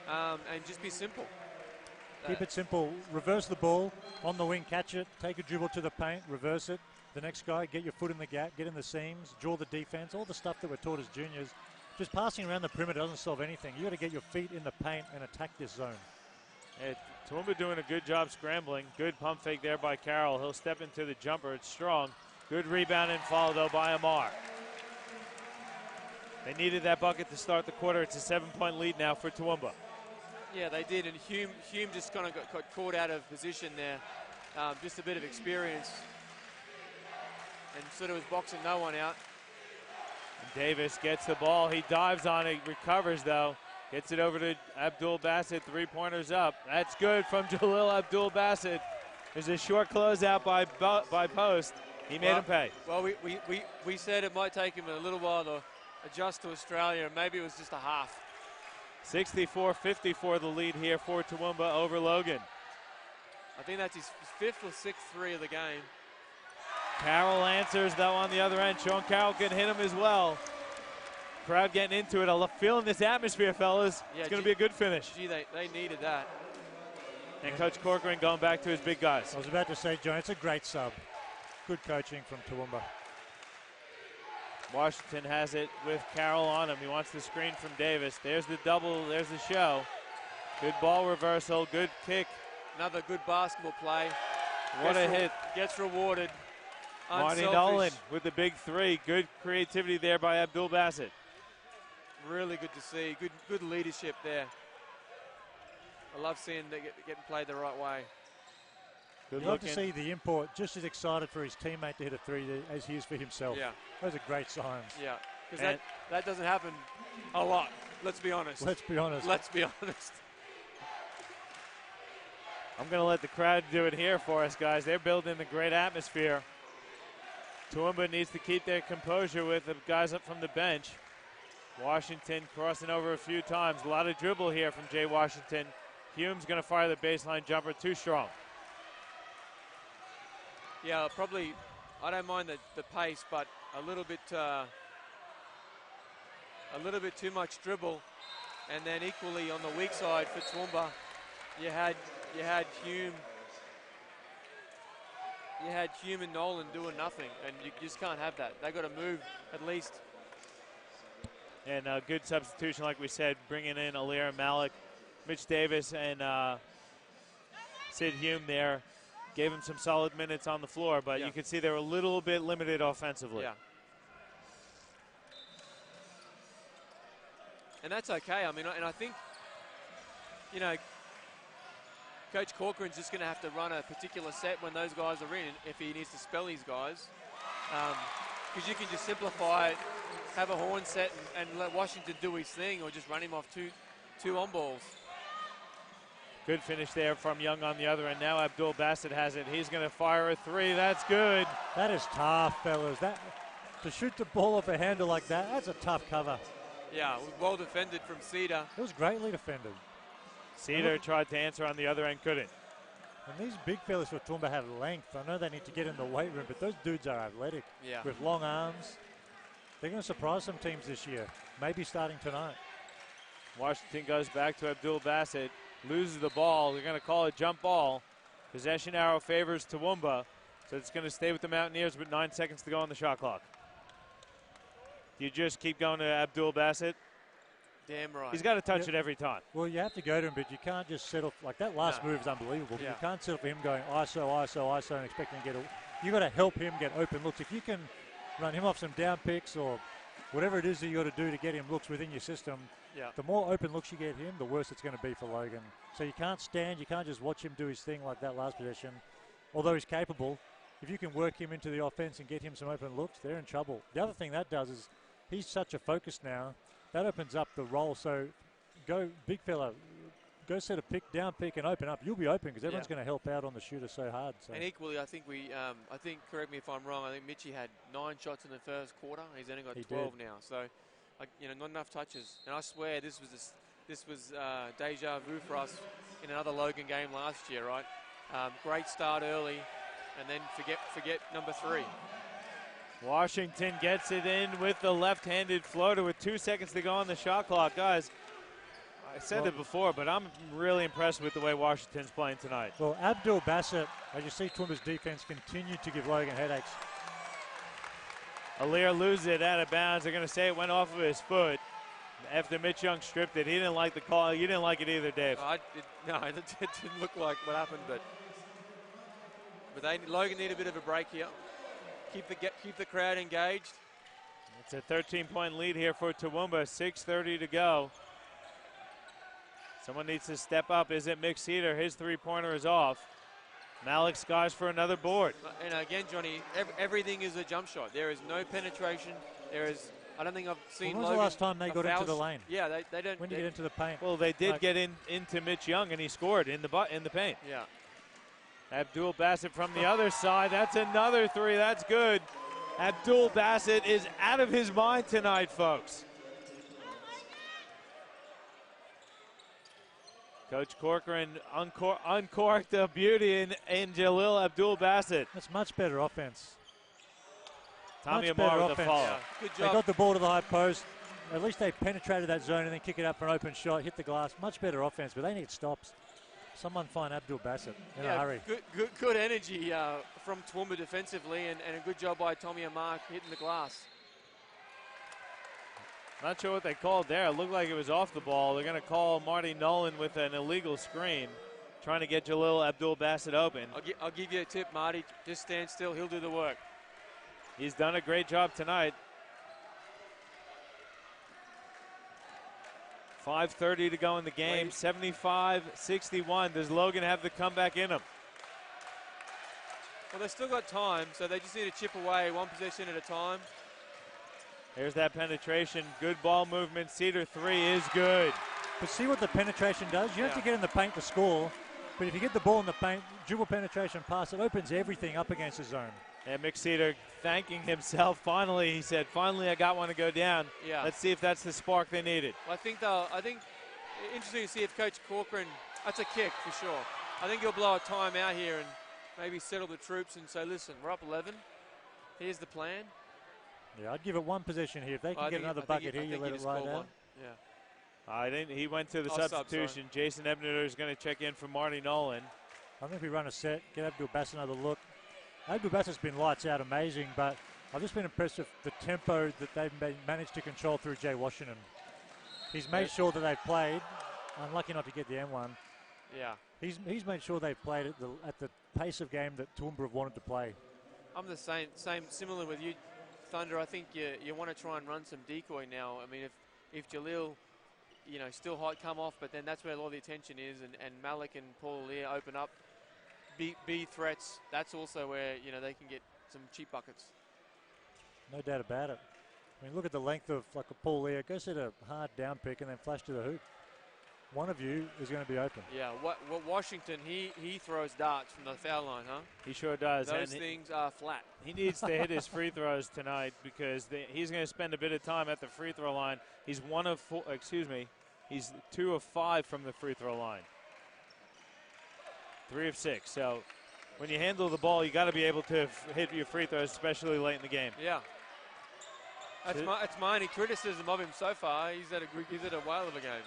and just be simple. Keep it simple. Reverse the ball. On the wing, catch it. Take a dribble to the paint. Reverse it. The next guy, get your foot in the gap. Get in the seams. Draw the defense. All the stuff that we're taught as juniors. Just passing around the perimeter doesn't solve anything. You got to get your feet in the paint and attack this zone. Toowoomba doing a good job scrambling. Good pump fake there by Carroll. He'll step into the jumper. It's strong. Good rebound and follow, though, by Amar. They needed that bucket to start the quarter. It's a 7-point lead now for Toowoomba. Yeah, they did, and Hume just kind of got caught out of position there. Just a bit of experience. And sort of was boxing no one out. Davis gets the ball. He dives on it, recovers though. Gets it over to Abdul Bassett. 3-pointers up. That's good from Jalil Abdul Bassett. There's a short closeout by Post. He made him pay. Well, we said it might take him a little while to adjust to Australia, and maybe it was just a half. 64-54 the lead here for Toowoomba over Logan. I think that's his fifth or sixth three of the game. Carroll answers, though, on the other end. Sean Carroll can hit him as well. Crowd getting into it. I'm feeling this atmosphere, fellas. Yeah, it's going to be a good finish. Gee, they needed that. And Coach Corcoran going back to his big guys. I was about to say, John, it's a great sub. Good coaching from Toowoomba. Washington has it with Carroll on him. He wants the screen from Davis. There's the double. There's the show. Good ball reversal. Good kick. Another good basketball play. What a hit. Gets rewarded. Marty Unselfish. Nolan with the big three. Good creativity there by Abdul Bassett. Really good to see. Good leadership there. I love seeing them getting played the right way. You love to see the import just as excited for his teammate to hit a three as he is for himself. Yeah. Those are great signs. Yeah, because that doesn't happen a lot. Let's be honest. Let's be honest. Let's be honest. I'm going to let the crowd do it here for us, guys. They're building a great atmosphere. Toowoomba needs to keep their composure with the guys up from the bench. Washington crossing over a few times. A lot of dribble here from Jay Washington. Hume's going to fire the baseline jumper too strong. Yeah, probably. I don't mind the pace, but a little bit too much dribble. And then equally on the weak side for Toowoomba, you had Hume. You had Hume and Nolan doing nothing, and you just can't have that. They got to move at least. And a good substitution, like we said, bringing in Alir Malik, Mitch Davis, and Sid Hume there. Gave him some solid minutes on the floor, but you could see they were a little bit limited offensively. Yeah. And that's okay. I mean, and I think, you know, Coach Corcoran's just going to have to run a particular set when those guys are in, if he needs to spell these guys. Because you can just simplify it, have a horn set, and let Washington do his thing, or just run him off two on balls. Good finish there from Young on the other end. Now Abdul Bassett has it. He's going to fire a three. That's good. That is tough, fellas. To shoot the ball off a handle like that, that's a tough cover. Yeah, well defended from Cedar. It was greatly defended. Cedar tried to answer on the other end, couldn't. And these big fellas for Toowoomba have length. I know they need to get in the weight room, but those dudes are athletic. Yeah. With long arms. They're going to surprise some teams this year. Maybe starting tonight. Washington goes back to Abdul Bassett. Loses the ball. They're going to call it jump ball. Possession arrow favors Toowoomba. So it's going to stay with the Mountaineers with 9 seconds to go on the shot clock. You just keep going to Abdul Bassett. Damn right. He's got to touch it every time. Well, you have to go to him, but you can't just settle. Like that last move is unbelievable. Yeah. You can't settle for him going ISO, ISO, ISO and expecting to get a. You got to help him get open looks. If you can run him off some down picks or whatever it is that you got to do to get him looks within your system, the more open looks you get him, the worse it's going to be for Logan. So you can't stand, you can't just watch him do his thing like that last possession. Although he's capable, if you can work him into the offense and get him some open looks, they're in trouble. The other thing that does is he's such a focus now, that opens up the role. So go, big fella, go set a pick, down pick and open up. You'll be open because everyone's going to help out on the shooter so hard. So. And equally, I think correct me if I'm wrong, I think Mitchie had 9 shots in the first quarter. He's only got 12 now. So, not enough touches. And I swear this was deja vu for us in another Logan game last year, right? Great start early, and then forget number 3. Washington gets it in with the left-handed floater with 2 seconds to go on the shot clock. Guys, I said it before, but I'm really impressed with the way Washington's playing tonight. Well, Abdul Bassett, as you see Toowoomba's defense continue to give Logan headaches. Alir loses it out of bounds. They're going to say it went off of his foot. After Mitch Young stripped it, he didn't like the call. You didn't like it either, Dave. No, it didn't look like what happened, but Logan need a bit of a break here. Keep the crowd engaged. It's a 13-point lead here for Toowoomba. 6:30 to go. Someone needs to step up. Is it Mick Cedar? His three-pointer is off. Malik skies for another board. And again, Johnny, everything is a jump shot. There is no penetration. I don't think I've seen. When was Logan the last time they got into the lane? Yeah, they don't. When you get into the paint? Well, they did get into Mitch Young, and he scored in the paint. Yeah. Abdul Bassett from the other side. That's another three. That's good. Abdul Bassett is out of his mind tonight, folks. Coach Corcoran uncorked a beauty in Jalil Abdul-Bassett. That's much better offense. Tommy Much Amar better with the offense. follow. Yeah, good They job. got the ball to the high post. At least they penetrated that zone and then kick it up for an open shot, hit the glass. Much better offense, but they need stops. Someone find Abdul-Bassett in a hurry. Good energy from Toowoomba defensively, and a good job by Tommy Amar hitting the glass. Not sure what they called there. It looked like it was off the ball. They're going to call Marty Nolan with an illegal screen, trying to get Jalil Abdul-Bassett open. I'll give you a tip, Marty. Just stand still. He'll do the work. He's done a great job tonight. 5:30 to go in the game. 75-61. Does Logan have the comeback in him? Well, they've still got time, so they just need to chip away one possession at a time. Here's that penetration. Good ball movement. Cedar 3 is good. But see what the penetration does? You have to get in the paint to score, but if you get the ball in the paint, dribble penetration pass, it opens everything up against the zone. And Mick Cedar thanking himself. Finally, he said, finally I got one to go down. Yeah. Let's see if that's the spark they needed. I think interesting to see if Coach Corcoran, that's a kick for sure. I think he'll blow a time out here and maybe settle the troops and say, listen, we're up 11. Here's the plan. Yeah, I'd give it one possession here. If they can get another bucket here, you let it ride out. Yeah. He went to the substitution. Jason Ebner is going to check in for Marty Nolan. I think we run a set, get Abdul-Bassett another look. Abdul-Bassett's been lights out, amazing, but I've just been impressed with the tempo that they've managed to control through Jay Washington. He's made sure that they've played. Unlucky not to get the M1. Yeah. He's made sure they've played at the pace of game that Toowoomba have wanted to play. I'm the same, similar with you, Thunder. I think you want to try and run some decoy now. I mean, if Jalil, still hot, come off, but then that's where all the attention is, and Malik and Paul Lear open up. B threats, that's also where, they can get some cheap buckets. No doubt about it. I mean, look at the length of like a Paul Lear. Go set a hard down pick and then flash to the hoop. One of you is going to be open. Yeah, what Washington, he throws darts from the foul line, huh? He sure does. Those things are flat. He needs to hit his free throws tonight because he's going to spend a bit of time at the free throw line. He's He's 2 of 5 from the free throw line. 3 of 6. So when you handle the ball, you got to be able to hit your free throws, especially late in the game. Yeah. That's my only criticism of him so far. He's had a whale of a game.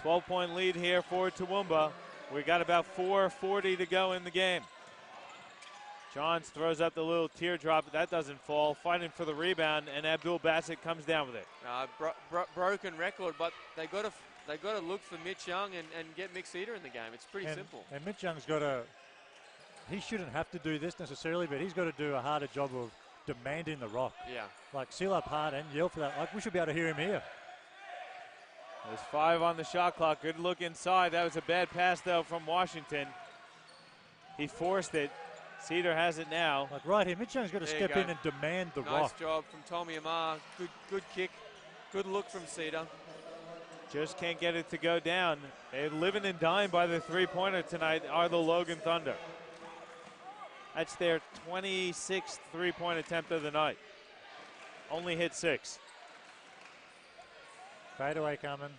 12-point lead here for Toowoomba. We got about 4:40 to go in the game. Johns throws up the little teardrop. That doesn't fall. Fighting for the rebound, and Abdul-Bassett comes down with it. Broken record, but they got to look for Mitch Young and get Mick Cedar in the game. It's pretty simple. And Mitch Young's he shouldn't have to do this necessarily, but he's got to do a harder job of demanding the rock. Yeah. Like seal up hard and yell for that. Like we should be able to hear him here. There's 5 on the shot clock. Good look inside. That was a bad pass, though, from Washington. He forced it. Cedar has it now. Like right here, Mitch Young's got to step in and demand the rock. Nice job from Tommy Amar. Good kick. Good look from Cedar. Just can't get it to go down. They're living and dying by the three-pointer tonight are the Logan Thunder. That's their 26th three-point attempt of the night. Only hit 6. Fadeaway coming.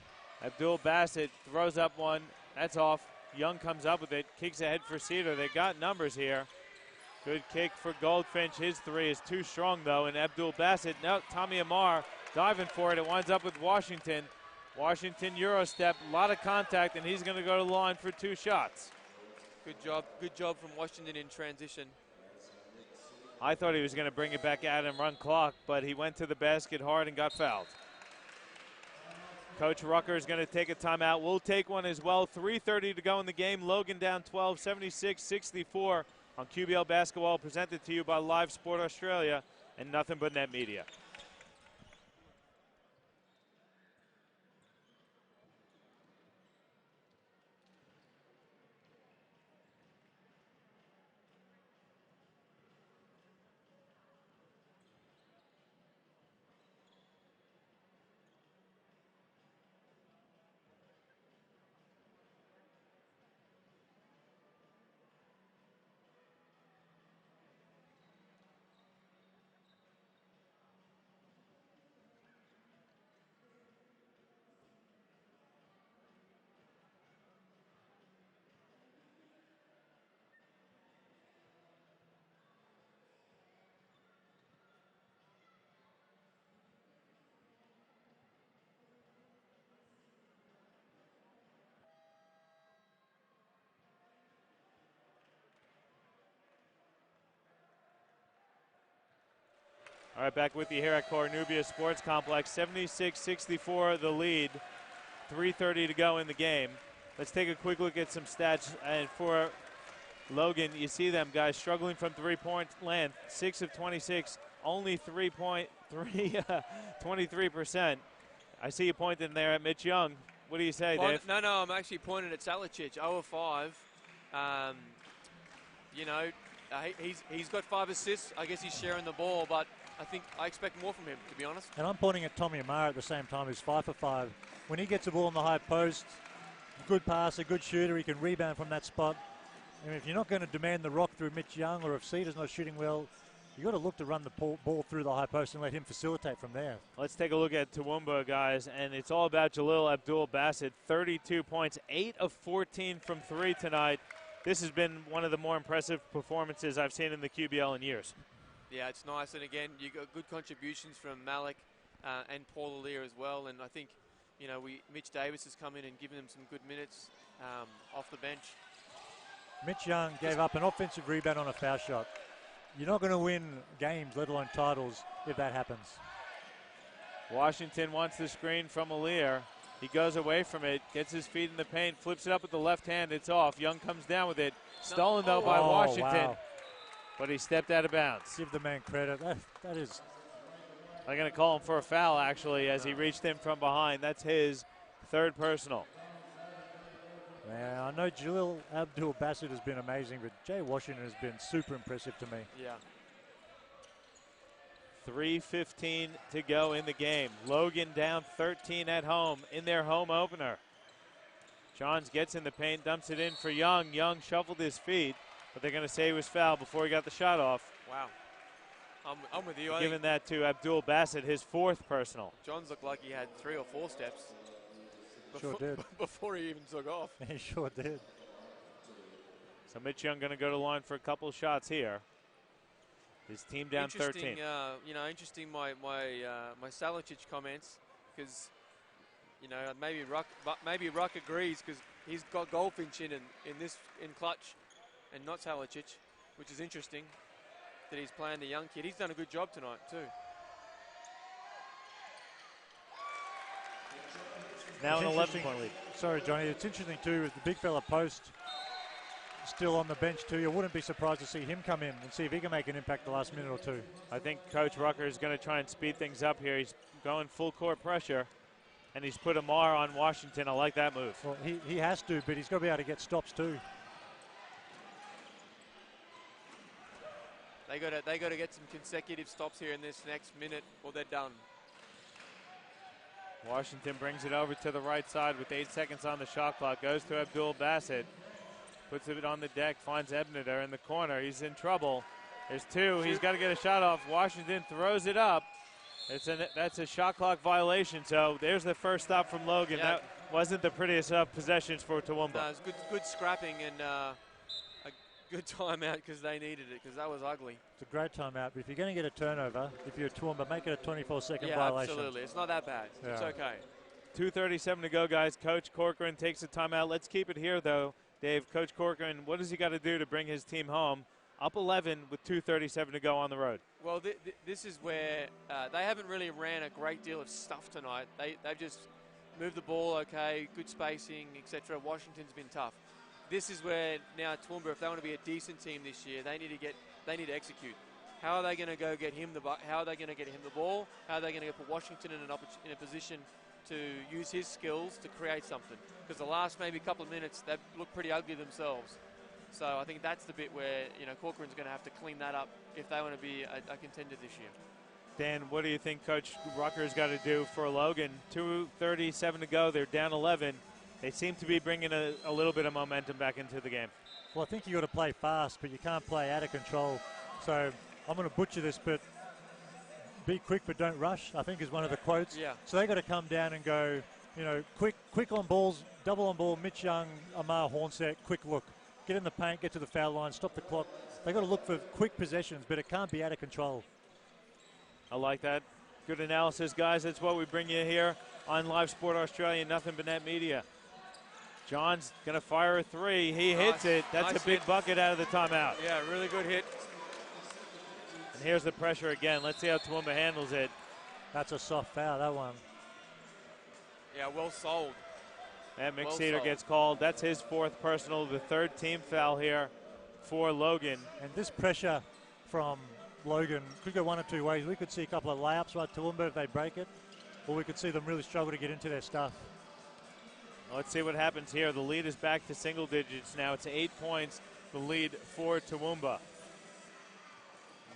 Abdul-Bassett throws up one. That's off. Young comes up with it. Kicks ahead for Cedar. They got numbers here. Good kick for Goldfinch. His 3 is too strong, though. And Abdul-Bassett, now Tommy Amar diving for it. It winds up with Washington. Washington Euro step. A lot of contact, and he's going to go to the line for 2 shots. Good job from Washington in transition. I thought he was going to bring it back out and run clock, but he went to the basket hard and got fouled. Coach Rucker is going to take a timeout. We'll take one as well. 3:30 to go in the game. Logan down 12, 76-64 on QBL basketball, presented to you by Live Sport Australia and Nothing But Net Media. All right, back with you here at Cornubia Sports Complex. 76-64 the lead. 3:30 to go in the game. Let's take a quick look at some stats. And for Logan, you see them guys struggling from three-point land. 6 of 26, only 23%. I see you pointing there at Mitch Young. What do you say, Dave? No, I'm actually pointing at Salicic, 0 of 5. He's got 5 assists. I guess he's sharing the ball, but I expect more from him, to be honest. And I'm pointing at Tommy Amara at the same time, who's 5 for 5. When he gets the ball in the high post, good passer, good shooter, he can rebound from that spot. And if you're not going to demand the rock through Mitch Young, or if Cedar's not shooting well, you've got to look to run the ball through the high post and let him facilitate from there. Let's take a look at Toowoomba, guys, and it's all about Jalil Abdul-Bassett. 32 points, 8 of 14 from 3 tonight. This has been one of the more impressive performances I've seen in the QBL in years. Yeah, it's nice. And again, you got good contributions from Malik and Paul Alir as well. And I think, Mitch Davis has come in and given them some good minutes off the bench. Mitch Young gave up an offensive rebound on a foul shot. You're not going to win games, let alone titles, if that happens. Washington wants the screen from Alir. He goes away from it, gets his feet in the paint, flips it up with the left hand. It's off. Young comes down with it. Stolen, though, by Washington. Wow. But he stepped out of bounds. Give the man credit. That is... I'm going to call him for a foul, actually, as he reached in from behind. That's his third personal. Man, I know Jalil Abdul-Bassett has been amazing, but Jay Washington has been super impressive to me. Yeah. 3:15 to go in the game. Logan down 13 at home in their home opener. Johns gets in the paint, dumps it in for Young. Young shuffled his feet, but they're going to say he was fouled before he got the shot off. Wow. I'm with you. Giving that to Abdul-Bassett, his fourth personal. Johns looked like he had 3 or 4 steps. Sure did. Before he even took off. He sure did. So Mitch Young going to go to line for a couple of shots here. His team down 13. Interesting my Salicic comments, because maybe Ruck agrees, because he's got Goldfinch in clutch and not Salicic, which is interesting that he's playing the young kid. He's done a good job tonight too. Now an 11-point lead. Sorry, Johnny. It's interesting, too, with the big fella Post still on the bench, too. You wouldn't be surprised to see him come in and see if he can make an impact the last minute or two. I think Coach Rucker is going to try and speed things up here. He's going full court pressure, and he's put Amar on Washington. I like that move. Well, he has to, but he's got to be able to get stops, too. They got to get some consecutive stops here in this next minute, or they're done. Washington brings it over to the right side with 8 seconds on the shot clock. Goes to Abdul-Bassett. Puts it on the deck. Finds Ebneter in the corner. He's in trouble. There's 2. He's got to get a shot off. Washington throws it up. That's a shot clock violation. So there's the first stop from Logan. Yeah. That wasn't the prettiest of possessions for Toowoomba. No, it was good scrapping and a good timeout because they needed it, because that was ugly. It's a great timeout, but if you're going to get a turnover, if you're a Toowoomba, make it a 24-second violation. Yeah, absolutely. It's not that bad. Yeah. It's okay. 2:37 to go, guys. Coach Corcoran takes a timeout. Let's keep it here, though. Dave, Coach Corcoran, what does he got to do to bring his team home? Up 11 with 2:37 to go on the road. Well, this is where they haven't really ran a great deal of stuff tonight. They've just moved the ball okay, good spacing, etc. Washington's been tough. This is where now Toowoomba, if they want to be a decent team this year, they need to execute. How are they going to go get him the ball? How are they going to get him the ball? How are they going to put Washington in a position to use his skills to create something? Because the last maybe couple of minutes, they've looked pretty ugly themselves. So I think that's the bit where Corcoran's going to have to clean that up if they want to be a contender this year. Dan, what do you think Coach Rucker's got to do for Logan? 2:37 to go. They're down 11. They seem to be bringing a little bit of momentum back into the game. Well, I think you got to play fast, but you can't play out of control. So I'm going to butcher this, but be quick but don't rush, I think is one of the quotes. Yeah. So they got to come down and go, quick on balls, double on ball, Mitch Young, Amar Hornset, quick look. Get in the paint, get to the foul line, stop the clock. They got to look for quick possessions, but it can't be out of control. I like that. Good analysis, guys. That's what we bring you here on Live Sport Australia, Nothing But Net Media. John's going to fire a 3. He hits it. That's a big bucket out of the timeout. Yeah, really good hit. And Here's the pressure again. Let's see how Toowoomba handles it. That's a soft foul, that one. Yeah, well sold. And Well McCedar sold. gets called. That's his fourth personal, the third team foul here for Logan. And this pressure from Logan could go one or two ways. We could see a couple of layups by Toowoomba if they break it, or we could see them really struggle to get into their stuff. Let's see what happens here. The lead is back to single digits now. It's 8 points, the lead for Toowoomba.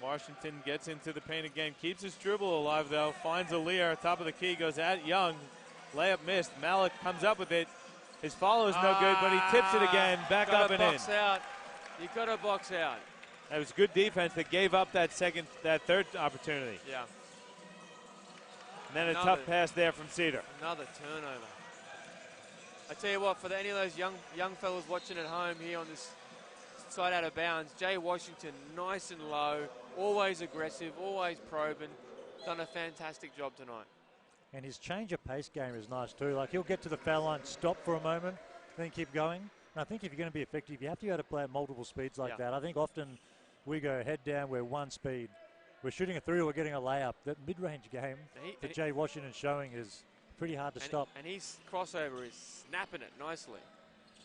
Washington gets into the paint again, keeps his dribble alive though, finds Aaliyah, top of the key, goes at Young. Layup missed. Malik comes up with it. His follow is no good, but he tips it again, back up and in. You got to box out. That was good defense that gave up that third opportunity. Yeah. And then a tough pass there from Cedar. Another turnover. I tell you what, for any of those young fellas watching at home here on this side out of bounds, Jay Washington, nice and low, always aggressive, always probing, done a fantastic job tonight. And his change of pace game is nice too. Like, he'll get to the foul line, stop for a moment, then keep going. And I think if you're going to be effective, you have to be able to play at multiple speeds like that. I think often we go head down, we're one speed. We're shooting a three or we're getting a layup. That mid-range game that Jay Washington's showing is pretty hard to stop. And his crossover is snapping it nicely.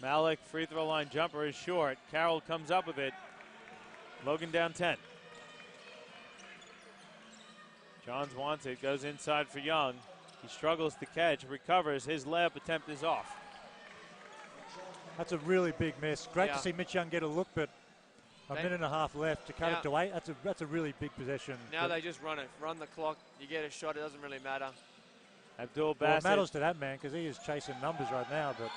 Malik, free throw line jumper is short. Carroll comes up with it. Logan down 10. Johns wants it, goes inside for Young. He struggles to catch, recovers. His layup attempt is off. That's a really big miss. Great to see Mitch Young get a look, but a minute and a half left to cut it to 8. That's a really big possession. Now they just run the clock. You get a shot, it doesn't really matter. Abdul Bassett. Well, it matters to that man because he is chasing numbers right now. But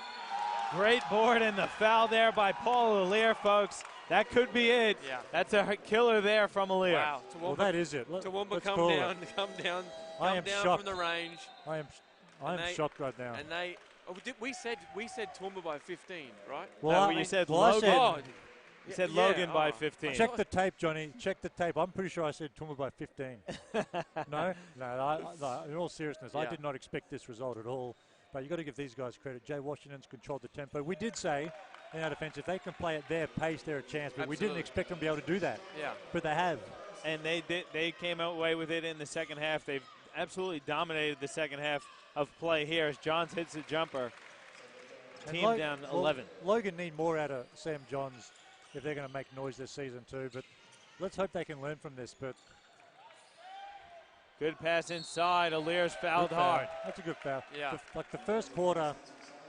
great board and the foul there by Paul Aaliyah, folks. That could be it. Yeah. That's a killer there from Aaliyah. Wow. Well, that is it. Toowoomba come down from the range. I am shocked right now. And we said Toowoomba by 15, right? Well, you said Logan. You said Logan by 15. Check the tape, Johnny. Check the tape. I'm pretty sure I said Toowoomba by 15. No. In all seriousness, I did not expect this result at all. But you've got to give these guys credit. Jay Washington's controlled the tempo. We did say in our defense, if they can play at their pace, they're a chance. But we didn't expect them to be able to do that. Yeah. But they have. And they came away with it in the second half. They've absolutely dominated the second half of play here as Johns hits a jumper. Team down 11. Logan need more out of Sam Johns if they're going to make noise this season too. But let's hope they can learn from this. But good pass inside. Aaliyah's fouled hard. That's a good foul. Yeah. Like the first quarter,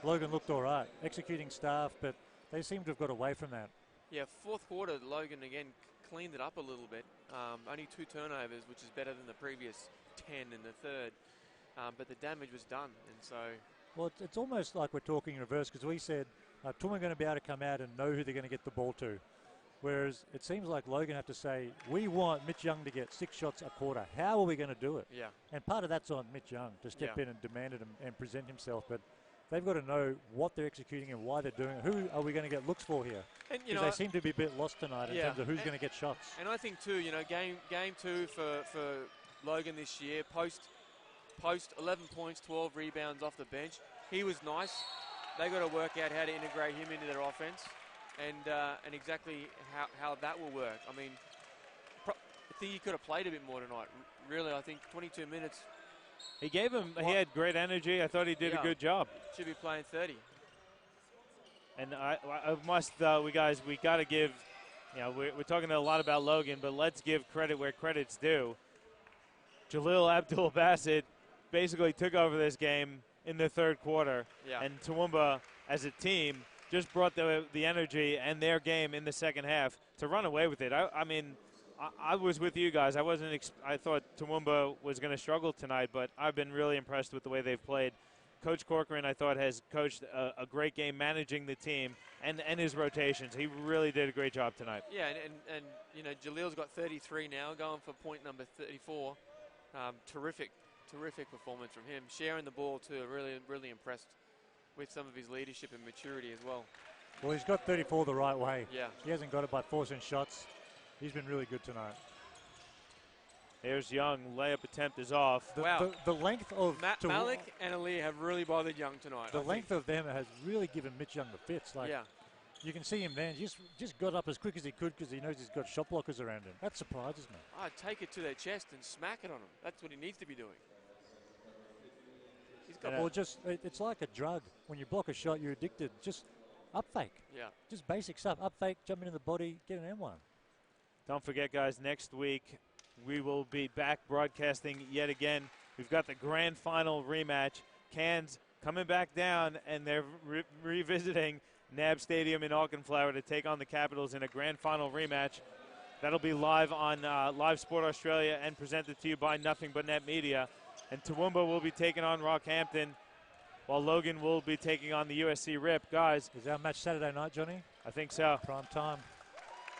Logan looked all right, executing stuff, but they seem to have got away from that. Yeah, fourth quarter, Logan again cleaned it up a little bit. Only 2 turnovers, which is better than the previous 10 in the third. But the damage was done, and so. Well, it's almost like we're talking in reverse because we said Toowoomba are going to be able to come out and know who they're going to get the ball to. Whereas it seems like Logan have to say, we want Mitch Young to get 6 shots a quarter. How are we going to do it? Yeah. And part of that's on Mitch Young to step in and demand it and present himself. But they've got to know what they're executing and why they're doing it. Who are we going to get looks for here? Because they seem to be a bit lost tonight in terms of who's going to get shots. And I think too, game 2 for Logan this year, post 11 points, 12 rebounds off the bench. He was nice. They got to work out how to integrate him into their offense, and exactly how that will work. I mean, I think he could have played a bit more tonight. Really, I think 22 minutes. He had great energy. I thought he did a good job. Should be playing 30. And I must, we got to give, we're talking a lot about Logan, but let's give credit where credit's due. Jalil Abdul-Bassett basically took over this game in the third quarter. Yeah. And Toowoomba, as a team, just brought the energy and their game in the second half to run away with it. I was with you guys. I thought Toowoomba was going to struggle tonight, but I've been really impressed with the way they've played. Coach Corcoran, I thought, has coached a great game managing the team and his rotations. He really did a great job tonight. Yeah, and Jalil's got 33 now, going for point number 34. Terrific performance from him. Sharing the ball too, really impressed with some of his leadership and maturity as well. Well, he's got 34 the right way. Yeah. He hasn't got it by forcing shots. He's been really good tonight. Here's Young. Layup attempt is off. The length of Malik and Aaliyah have really bothered Young tonight. The length of them has really given Mitch Young the fits. You can see him then. Just got up as quick as he could because he knows he's got shot blockers around him. That surprises me. I'd take it to their chest and smack it on him. That's what he needs to be doing. He's got Or just, it's like a drug. When you block a shot, you're addicted. Just up fake. Yeah. Just basic stuff. Up fake, jump into the body, get an M1. Don't forget, guys, next week we will be back broadcasting yet again. We've got the grand final rematch. Cairns coming back down, and they're revisiting NAB Stadium in Auchenflower to take on the Capitals in a grand final rematch. That'll be live on Live Sport Australia and presented to you by Nothing But Net Media. And Toowoomba will be taking on Rockhampton, while Logan will be taking on the USC Rip. Guys. Is our match Saturday night, Johnny? I think so. Prime time.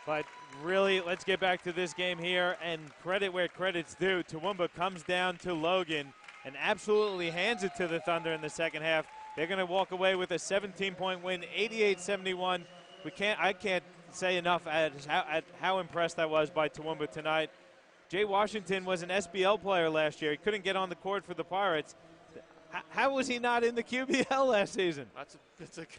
But really, let's get back to this game here, and credit where credit's due. Toowoomba comes down to Logan and absolutely hands it to the Thunder in the second half. They're going to walk away with a 17-point win, 88-71. I can't say enough at how impressed I was by Toowoomba tonight. Jay Washington was an SBL player last year. He couldn't get on the court for the Pirates. How was he not in the QBL last season?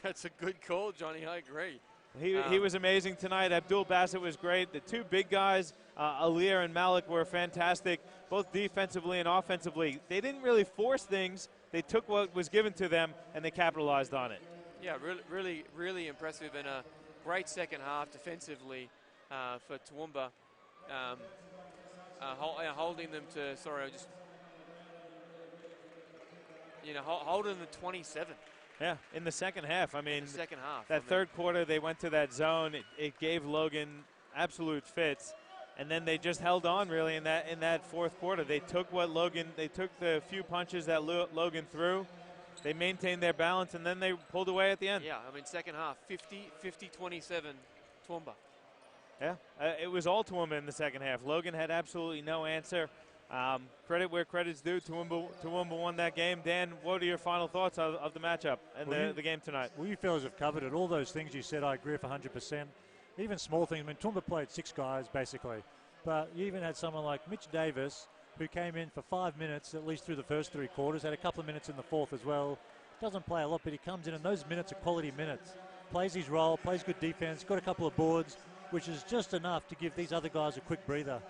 That's a good call, Johnny. I agree. He was amazing tonight. Abdul Bassett was great. The two big guys, Alir and Malik, were fantastic, both defensively and offensively. They didn't really force things. They took what was given to them, and they capitalized on it. Yeah, really, really impressive, and a great second half defensively for Toowoomba. Holding them to, holding them to 27. Yeah, in the second half. I mean, that third quarter, they went to that zone. It gave Logan absolute fits, and then they just held on really in that fourth quarter. They took the few punches that Logan threw. They maintained their balance, and then they pulled away at the end. Yeah, I mean, second half, 50-27, Toowoomba. Yeah, it was all Toowoomba in the second half. Logan had absolutely no answer. Credit where credit's due. Toowoomba won that game. Dan, what are your final thoughts of the matchup and the game tonight? Well, you fellas have covered it. All those things you said, I agree with 100%. Even small things. I mean, Toowoomba played 6 guys, basically. But you even had someone like Mitch Davis, who came in for 5 minutes, at least through the first 3 quarters, had a couple of minutes in the fourth as well. Doesn't play a lot, but he comes in, and those minutes are quality minutes. Plays his role, plays good defense, got a couple of boards, which is just enough to give these other guys a quick breather.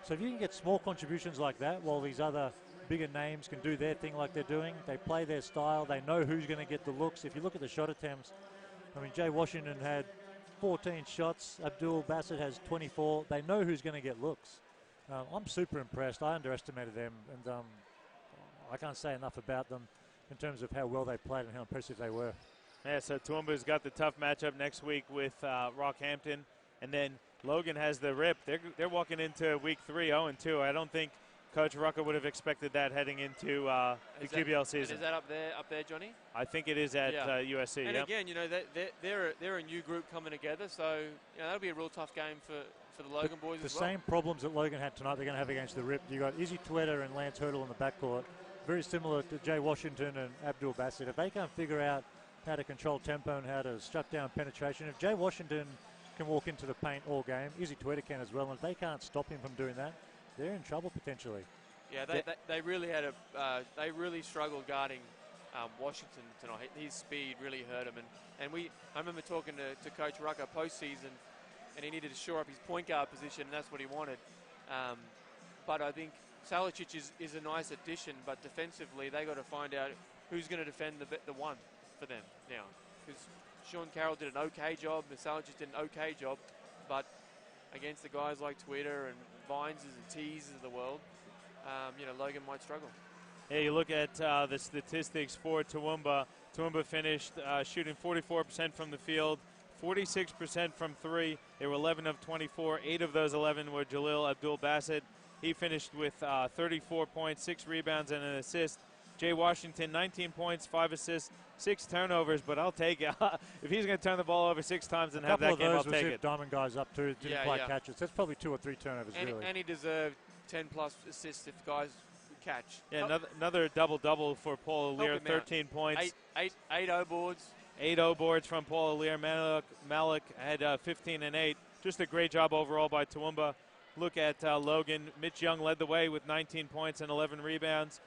So if you can get small contributions like that while these other bigger names can do their thing like they're doing, they play their style, they know who's going to get the looks. If you look at the shot attempts, I mean, Jay Washington had 14 shots, Abdul Bassett has 24. They know who's going to get looks. I'm super impressed. I underestimated them, and I can't say enough about them in terms of how well they played and how impressive they were. Yeah, so Toowoomba's got the tough matchup next week with Rockhampton, and then Logan has the Rip. They're walking into week 3 0-2. I don't think Coach Rucker would have expected that heading into the QBL season. Is that up there, Johnny? I think it is at USC. And again, they're a new group coming together, so that'll be a real tough game for the Logan boys as well. The same problems that Logan had tonight, they're going to have against the Rip. You got Izzy Twitter and Lance Hurdle in the backcourt, very similar to Jay Washington and Abdul Bassett. If they can't figure out how to control tempo and how to shut down penetration, if Jay Washington can walk into the paint all game, Izzy Twitter can as well, and if they can't stop him from doing that, they're in trouble potentially. Yeah, they really they really struggled guarding Washington tonight. His speed really hurt him, and I remember talking to Coach Rucker postseason, and he needed to shore up his point guard position, and that's what he wanted. But I think Salicic is a nice addition, but defensively they got to find out who's going to defend the one for them now, because Sean Carroll did an okay job, Salicic did an okay job, but against the guys like Twitter and Vines and Tees of the world, Logan might struggle. Yeah, you look at the statistics for Toowoomba. Toowoomba finished shooting 44% from the field, 46% from 3. They were 11 of 24. 8 of those 11 were Jalil Abdul Bassett. He finished with 34 points, 6 rebounds, and an assist. Jay Washington, 19 points, 5 assists, 6 turnovers, but I'll take it. If he's going to turn the ball over 6 times and have that game, I'll take it. Diamond guys up too, didn't quite catch it. So that's probably 2 or 3 turnovers, really. And he deserved 10-plus assists if guys would catch. Yeah, another double-double for Paul Alir, 13 points. 8 O-boards. 8 O-boards from Paul Alir. Malik had 15 and 8. Just a great job overall by Toowoomba. Look at Logan. Mitch Young led the way with 19 points and 11 rebounds.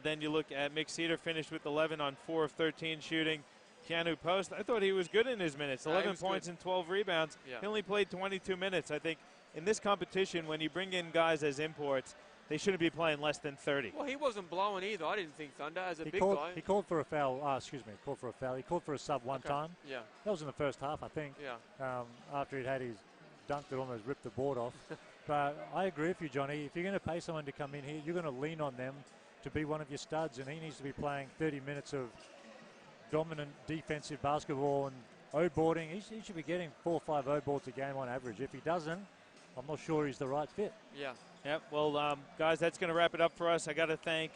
Then you look at Mick Cedar, finished with 11 on 4 of 13 shooting. Keanu Post, I thought he was good in his minutes. 11 points good. and 12 rebounds. Yeah. He only played 22 minutes. I think in this competition, when you bring in guys as imports, they shouldn't be playing less than 30. Well, he wasn't blowing either. I didn't think Thunder as a big guy. guy. He called for a foul. Called for a foul. He called for a sub one time. Yeah. That was in the first half, I think. Yeah. After he'd had his dunk that almost ripped the board off. But I agree with you, Johnny. If you're going to pay someone to come in here, you're going to lean on them to be one of your studs, and he needs to be playing 30 minutes of dominant defensive basketball and O-boarding. He should be getting 4 or 5 O-boards a game on average. If he doesn't, I'm not sure he's the right fit. Yeah. Yep. Well, guys, that's going to wrap it up for us. I got to thank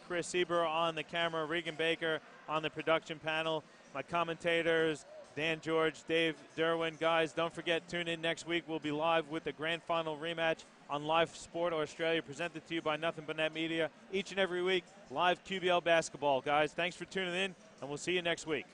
Chris Eber on the camera, Regan Baker on the production panel, my commentators, Dan George, Dave Derwin. Guys, don't forget, tune in next week. We'll be live with the grand final rematch on Live Sport Australia, presented to you by Nothing But Net Media. Each and every week, live QBL basketball. Guys, thanks for tuning in, and we'll see you next week.